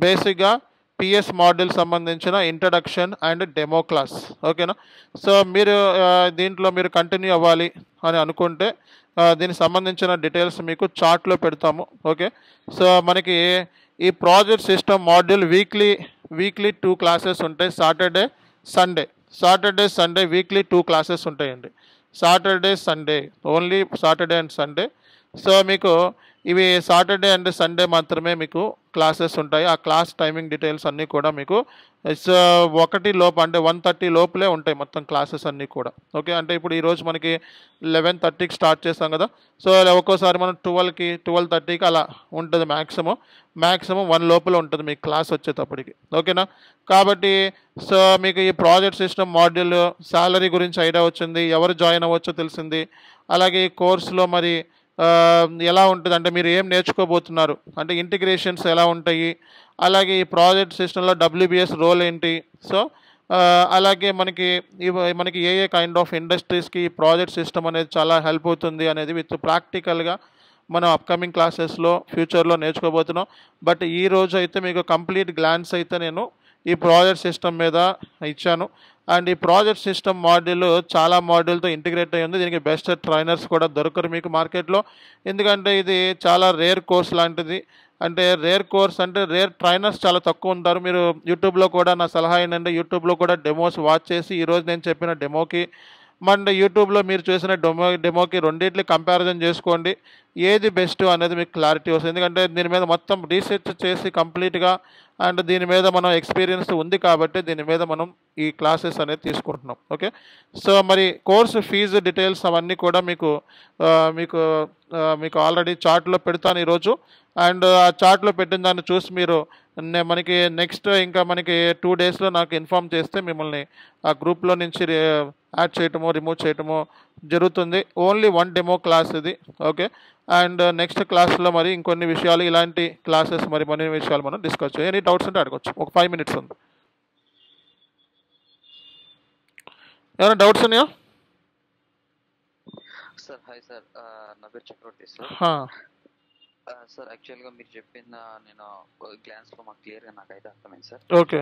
బేసిక్గా పిఎస్ మాడ్యూల్ సంబంధించిన ఇంట్రడక్షన్ అండ్ డెమో క్లాస్. ఓకేనా. సో మీరు దీంట్లో మీరు కంటిన్యూ అవ్వాలి అని అనుకుంటే దీనికి సంబంధించిన డీటెయిల్స్ మీకు చార్ట్లో పెడతాము. ఓకే. సో మనకి ఈ project system module weekly 2 classes ఉంటాయి. సాటర్డే సండే వీక్లీ 2 క్లాసెస్ ఉంటాయండి. Only Saturday and Sunday. So మీకు ఇవి సాటర్డే అండ్ సండే మాత్రమే మీకు క్లాసెస్ ఉంటాయి. ఆ క్లాస్ టైమింగ్ డీటెయిల్స్ అన్నీ కూడా మీకు 1 లోపు అంటే 1:30 లోపలే ఉంటాయి మొత్తం క్లాసెస్ అన్నీ కూడా. ఓకే. అంటే ఇప్పుడు ఈరోజు మనకి 11:30కి స్టార్ట్ చేస్తాం కదా. సో ఒక్కోసారి మనం 12:30కి అలా ఉంటుంది మ్యాక్సిమం 1 లోపల ఉంటుంది మీకు క్లాస్ వచ్చేటప్పటికి. ఓకేనా. కాబట్టి సో మీకు ఈ ప్రాజెక్ట్ సిస్టమ్ మాడ్యూల్ శాలరీ గురించి ఐడియా వచ్చింది, ఎవరు జాయిన్ అవ్వచ్చో తెలిసింది. అలాగే ఈ కోర్సులో మరి ఎలా ఉంటుంది అంటే మీరు ఏం నేర్చుకోబోతున్నారు అంటే ఇంటిగ్రేషన్స్ ఎలా ఉంటాయి, అలాగే ఈ ప్రాజెక్ట్ సిస్టంలో డబ్ల్యూబిఎస్ రోల్ ఏంటి. సో అలాగే మనకి ఏ కైండ్ ఆఫ్ ఇండస్ట్రీస్కి ఈ ప్రాజెక్ట్ సిస్టమ్ అనేది చాలా హెల్ప్ అవుతుంది అనేది విత్ ప్రాక్టికల్గా మనం అప్కమింగ్ క్లాసెస్లో ఫ్యూచర్లో నేర్చుకోబోతున్నాం. బట్ ఈ రోజు అయితే మీకు కంప్లీట్ గ్లాన్స్ అయితే నేను ఈ ప్రాజెక్ట్ సిస్టమ్ మీద ఇచ్చాను. అండ్ ఈ ప్రాజెక్ట్ సిస్టమ్ మాడ్యూల్ చాలా మాడ్యూల్తో ఇంటిగ్రేట్ అయ్యి ఉంది. దీనికి బెస్ట్ ట్రైనర్స్ కూడా దొరకరు మీకు మార్కెట్లో, ఎందుకంటే ఇది చాలా రేర్ కోర్స్ లాంటిది. అంటే రేర్ ట్రైనర్స్ చాలా తక్కువ ఉంటారు. మీరు యూట్యూబ్లో కూడా నా సలహా ఏంటంటే యూట్యూబ్లో కూడా డెమోస్ వాచ్ చేసి ఈరోజు నేను చెప్పిన డెమోకి మన యూట్యూబ్లో మీరు చేసిన డెమోకి రెండింటిని కంపారిజన్ చేసుకోండి. ఏది బెస్ట్ అనేది మీకు క్లారిటీ వస్తుంది. ఎందుకంటే దీని మీద మొత్తం రీసెర్చ్ చేసి కంప్లీట్గా అండ్ దీని మీద మనం ఎక్స్పీరియన్స్ ఉంది కాబట్టి దీని మీద మనం ఈ క్లాసెస్ అనేది తీసుకుంటున్నాం. ఓకే. సో మరి కోర్సు ఫీజు డీటెయిల్స్ అవన్నీ కూడా మీకు ఆల్రెడీ చార్ట్లో పెడతాను ఈరోజు. అండ్ ఆ చార్ట్లో పెట్టిన దాన్ని చూసి మీరు మనకి నెక్స్ట్ ఇంకా మనకి 2 డేస్లో నాకు ఇన్ఫామ్ చేస్తే మిమ్మల్ని ఆ గ్రూప్లో నుంచి యాడ్ చేయటమో రిమూవ్ చేయటమో జరుగుతుంది. ఓన్లీ 1 డెమో క్లాస్ ఇది. ఓకే. అండ్ నెక్స్ట్ క్లాస్లో మరి ఇంకొన్ని విషయాలు ఇలాంటి క్లాసెస్ మరిన్ని విషయాలు మనం డిస్కస్ చేయాలి. ఎనీ డౌట్స్ ఉంటే అడగచ్చు. ఒక 5 minutes ఉంది. ఏమైనా డౌట్స్ ఉన్నాయా సార్? హాయ్ సార్, నా పేరు చక్రవర్తి సార్. సార్ యాక్చువల్గా మీరు చెప్పిన నేను గ్లాన్స్లో మాకు క్లియర్గా నాకైతే అర్థమైంది సార్. ఓకే.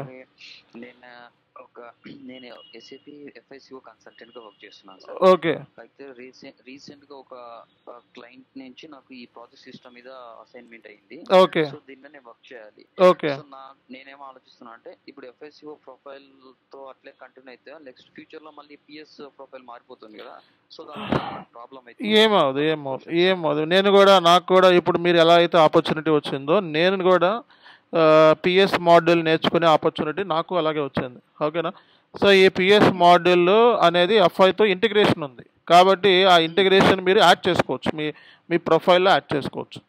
నేను ఎస్ఏపి ఎఫ్ఐసిఓ కన్సల్టెంట్గా వర్క్ చేస్తున్నాను సార్. ఓకే. అయితే రీసెంట్గా ఒక క్లయింట్ నుంచి నాకు ఈ ప్రాజెక్ట్ సిస్టమ్ మీద అసైన్మెంట్ అయింది. ఓకే. సో దీన్ని నేను వర్క్ చేయాలి. ఓకే. సో నేనేమో ఆలోచిస్తున్నా అంటే ఇప్పుడు ఎఫ్ఐసిఓ ప్రొఫైల్తో అట్లే కంటిన్యూ అయితే నెక్స్ట్ ఫ్యూచర్లో మళ్ళీ పిఎస్ ప్రొఫైల్ మారిపోతుంది కదా. సో దాని ప్రాబ్లం అయితే ఏమవుదు. నాకు కూడా ఇప్పుడు మీరు ఎలా అయితే ఆపర్చునిటీ వచ్చిందో నేను కూడా పిఎస్ మాడ్యూల్ నేర్చుకునే ఆపర్చునిటీ నాకు అలాగే వచ్చింది. ఓకేనా. సో ఈ పిఎస్ మాడ్యూల్ అనేది ఎఫ్ఐతో ఇంటిగ్రేషన్ ఉంది కాబట్టి ఆ ఇంటిగ్రేషన్ మీరు యాడ్ చేసుకోవచ్చు, మీ ప్రొఫైల్లో యాడ్ చేసుకోవచ్చు.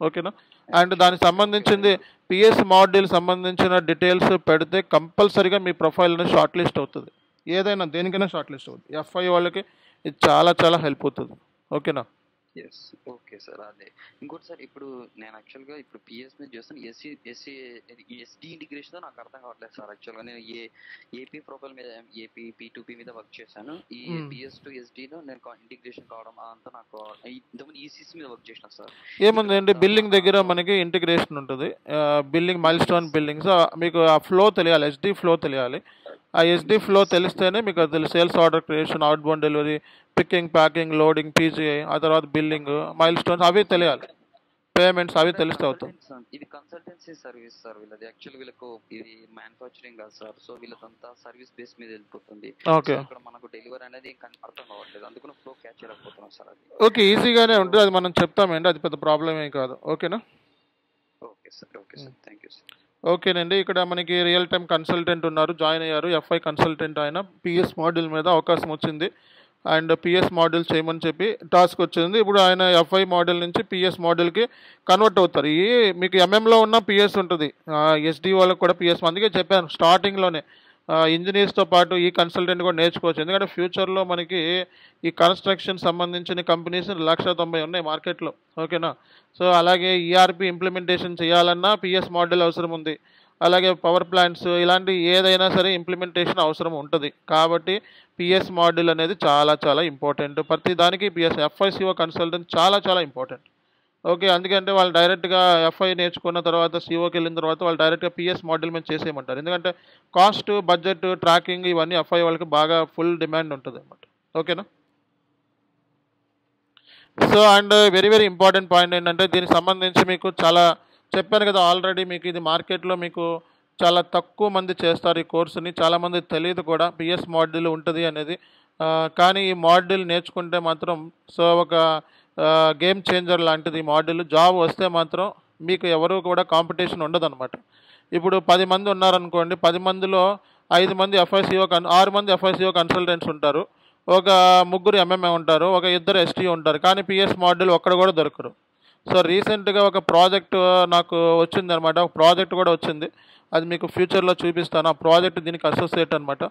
ఓకేనా. అండ్ దానికి సంబంధించింది పిఎస్ మాడ్యూల్ సంబంధించిన డీటెయిల్స్ పెడితే కంపల్సరీగా మీ ప్రొఫైల్ అనేది షార్ట్ లిస్ట్ అవుతుంది. ఏదైనా దేనికైనా షార్ట్ లిస్ట్ అవుతుంది. ఎఫ్ఐ వాళ్ళకి ఇది చాలా చాలా హెల్ప్ అవుతుంది. ఓకేనా. ఎస్. Okay sir. అదే ఇంకోటి సార్, ఇప్పుడు నేను యాక్చువల్గా ఇప్పుడు పిఎస్ మీద చేస్తాను. ఎస్డి ఇంటిగ్రేషన్ నాకు అర్థం కావట్లేదు సార్. యాక్చువల్గా నేను ఏపీ ప్రొఫైల్ మీద ఏపీ P2P మీద వర్క్ చేశాను. ఈ పిఎస్ టు ఎస్డీలో నేను ఇంటిగ్రేషన్ కావడం అదంతా నాకు ఇంతకుముందు ఈసీసీ మీద వర్క్ చేసిన సార్. ఏముందండి, బిల్లింగ్ దగ్గర మనకి ఇంటిగ్రేషన్ ఉంటుంది. Billing mile stone billing. So మీకు ఆ ఫ్లో తెలియాలి, ఎస్డి ఫ్లో తెలియాలి. ఆ ఎస్డి ఫ్లో తెలిస్తేనే మీకు అది sales order creation, out bound delivery, picking, packing, loading, PGI, ఆ తర్వాత బిల్లింగ్, మైల్ స్టోన్స్ అవి తెలియాలి. పేమెంట్స్ అవి సార్ తెలిస్తే అవుతుంది. ఇది కన్సల్టెన్సీ సర్వీస్ సార్ వీళ్ళది. యాక్చువల్ వీళ్ళకు ఇది మ్యానుఫ్యాక్చరింగ్ కాదు సార్. సో వీళ్ళదంతా సర్వీస్ బేస్ మీద వెళ్ళిపోతుంది. So okay. ఇక్కడ మనకు డెలివరీ అనేది అర్థం కావట్లేదు, అందుకని ఫ్లో క్యాచ్ చేయలేకపోతున్నాం సార్ అది. ఓకే, ఈజీగానే సో ఉంటుంది, అది మనం చెప్తామండి, అది పెద్ద ప్రాబ్లం ఏం కాదు. ఓకేనా? Okay sir thank you sir. ఓకేనండి, ఇక్కడ మనకి రియల్ టైం కన్సల్టెంట్ ఉన్నారు, జాయిన్ అయ్యారు. ఎఫ్ఐ కన్సల్టెంట్ ఆయన పిఎస్ మాడ్యూల్ మీద అవకాశం వచ్చింది అండ్ పిఎస్ మాడ్యూల్ చేయమని చెప్పి టాస్క్ వచ్చింది. ఇప్పుడు ఆయన ఎఫ్ఐ మాడ్యూల్ నుంచి పిఎస్ మాడ్యూల్కి కన్వర్ట్ అవుతారు. ఈ మీకు ఎంఎంలో ఉన్న పిఎస్ ఉంటుంది, ఎస్డి వాళ్ళకి కూడా పిఎస్. అందుకే చెప్పాను స్టార్టింగ్లోనే ఇంజనీర్స్తో పాటు ఈ కన్సల్టెంట్ కూడా నేర్చుకోవచ్చు. ఎందుకంటే ఫ్యూచర్లో మనకి ఈ కన్స్ట్రక్షన్ సంబంధించిన కంపెనీస్ 190 ఉన్నాయి మార్కెట్లో. ఓకేనా? సో అలాగే ఈఆర్పి ఇంప్లిమెంటేషన్ చేయాలన్నా పిఎస్ మాడ్యూల్ అవసరం ఉంది. అలాగే పవర్ ప్లాంట్స్ ఇలాంటి ఏదైనా సరే ఇంప్లిమెంటేషన్ అవసరం ఉంటుంది. కాబట్టి పిఎస్ మాడ్యూల్ అనేది చాలా చాలా ఇంపార్టెంట్. ప్రతి దానికి పిఎస్ ఎఫ్ఐసిఓ కన్సల్టెంట్ చాలా చాలా ఇంపార్టెంట్. ఓకే, అందుకంటే వాళ్ళు డైరెక్ట్గా ఎఫ్ఐ నేర్చుకున్న తర్వాత సిఓకి వెళ్ళిన తర్వాత వాళ్ళు డైరెక్ట్గా పిఎస్ మాడ్యూల్ మీద చేసేయమంటారు. ఎందుకంటే కాస్ట్, బడ్జెట్, ట్రాకింగ్ ఇవన్నీ ఎఫ్ఐ వాళ్ళకి బాగా ఫుల్ డిమాండ్ ఉంటుంది అన్నమాట. ఓకేనా? So and very very important point ఏంటంటే దీనికి సంబంధించి మీకు చాలా చెప్పాను కదా ఆల్రెడీ, మీకు ఇది మార్కెట్లో మీకు చాలా తక్కువ మంది చేస్తారు ఈ కోర్సుని, చాలామంది తెలియదు కూడా పిఎస్ మాడ్యూల్ ఉంటుంది అనేది. కానీ ఈ మాడ్యూల్ నేర్చుకుంటే మాత్రం సో ఒక గేమ్ చేంజర్ లాంటిది ఈ మాడ్యూల్. జాబ్ వస్తే మాత్రం మీకు ఎవరు కూడా కాంపిటీషన్ ఉండదన్నమాట. ఇప్పుడు 10 మంది ఉన్నారనుకోండి, 10 మందిలో 5 మంది ఎఫ్ఐసిఓ 6 మంది ఎఫ్ఐసిఓ కన్సల్టెంట్స్ ఉంటారు, ఒక 3 ఎంఎంఏ ఉంటారు, ఒక 2 ఎస్టీ ఉంటారు. కానీ పిఎస్ మాడ్యూల్ ఒక్కడ కూడా దొరకరు. సో రీసెంట్గా ఒక ప్రాజెక్ట్ నాకు వచ్చింది అనమాట, ఒక ప్రాజెక్ట్ కూడా వచ్చింది, అది మీకు ఫ్యూచర్లో చూపిస్తాను. ఆ ప్రాజెక్ట్ దీనికి అసోసియేట్ అనమాట.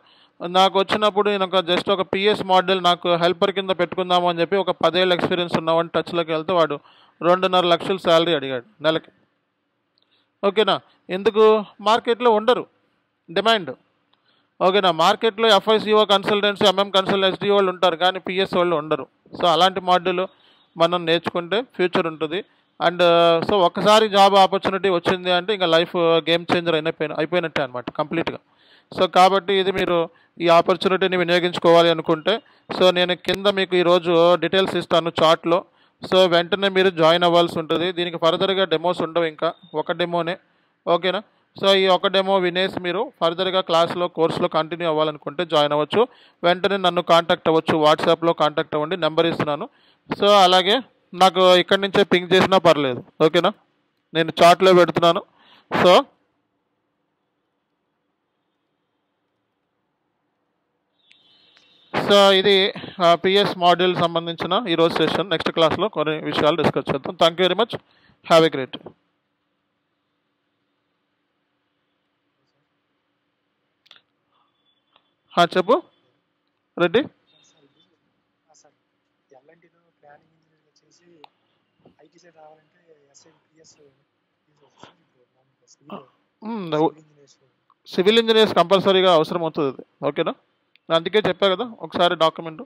నాకు వచ్చినప్పుడు నేను జస్ట్ ఒక పిఎస్ మాడ్యూల్ నాకు హెల్పర్ కింద పెట్టుకుందాము అని చెప్పి ఒక 10 ఏళ్ళ ఎక్స్పీరియన్స్ ఉన్నవాడిని టచ్లోకి వెళ్తే వాడు 2.5 లక్షలు శాలరీ అడిగాడు నెలకి. ఓకేనా? ఎందుకు? మార్కెట్లో ఉండరు, డిమాండ్. ఓకేనా? మార్కెట్లో FICO consultants, MM consultant, SD వాళ్ళు ఉంటారు, కానీ పిఎస్ వాళ్ళు ఉండరు. సో అలాంటి మాడ్యూల్ మనం నేర్చుకుంటే ఫ్యూచర్ ఉంటుంది. అండ్ సో ఒకసారి జాబ్ ఆపర్చునిటీ వచ్చింది అంటే ఇంకా లైఫ్ గేమ్ చేంజర్ అయిపోయినట్టే అనమాట కంప్లీట్గా. సో కాబట్టి ఇది మీరు ఈ ఆపర్చునిటీని వినియోగించుకోవాలి అనుకుంటే సో నేను కింద మీకు ఈరోజు డీటెయిల్స్ ఇస్తాను చార్ట్లో. సో వెంటనే మీరు జాయిన్ అవ్వాల్సి ఉంటుంది. దీనికి ఫర్దర్గా డెమోస్ ఉండవు, ఇంకా ఒక డెమోనే. ఓకేనా? సో ఈ ఒక డెమో వినేసి మీరు ఫర్దర్గా క్లాస్లో కోర్సులో కంటిన్యూ అవ్వాలనుకుంటే జాయిన్ అవ్వచ్చు. వెంటనే నన్ను కాంటాక్ట్ అవ్వచ్చు, వాట్సాప్లో కాంటాక్ట్ అవ్వండి, నెంబర్ ఇస్తున్నాను. సో అలాగే నాకు ఇక్కడి నుంచే పింక్ చేసినా పర్లేదు. ఓకేనా? నేను చాట్లో పెడుతున్నాను. సో సో ఇది పిఎస్ మాడ్యూల్ సంబంధించిన ఈరోజు సెషన్. నెక్స్ట్ క్లాస్లో కొన్ని విషయాలు డిస్కస్ చేద్దాం. Thank you very much. Have a great. చెప్పు రెడ్డి. సివిల్ ఇంజనీర్స్ కంపల్సరీగా అవసరం అవుతుంది. ఓకేనా? అందుకే చెప్పా కదా ఒకసారి డాక్యుమెంట్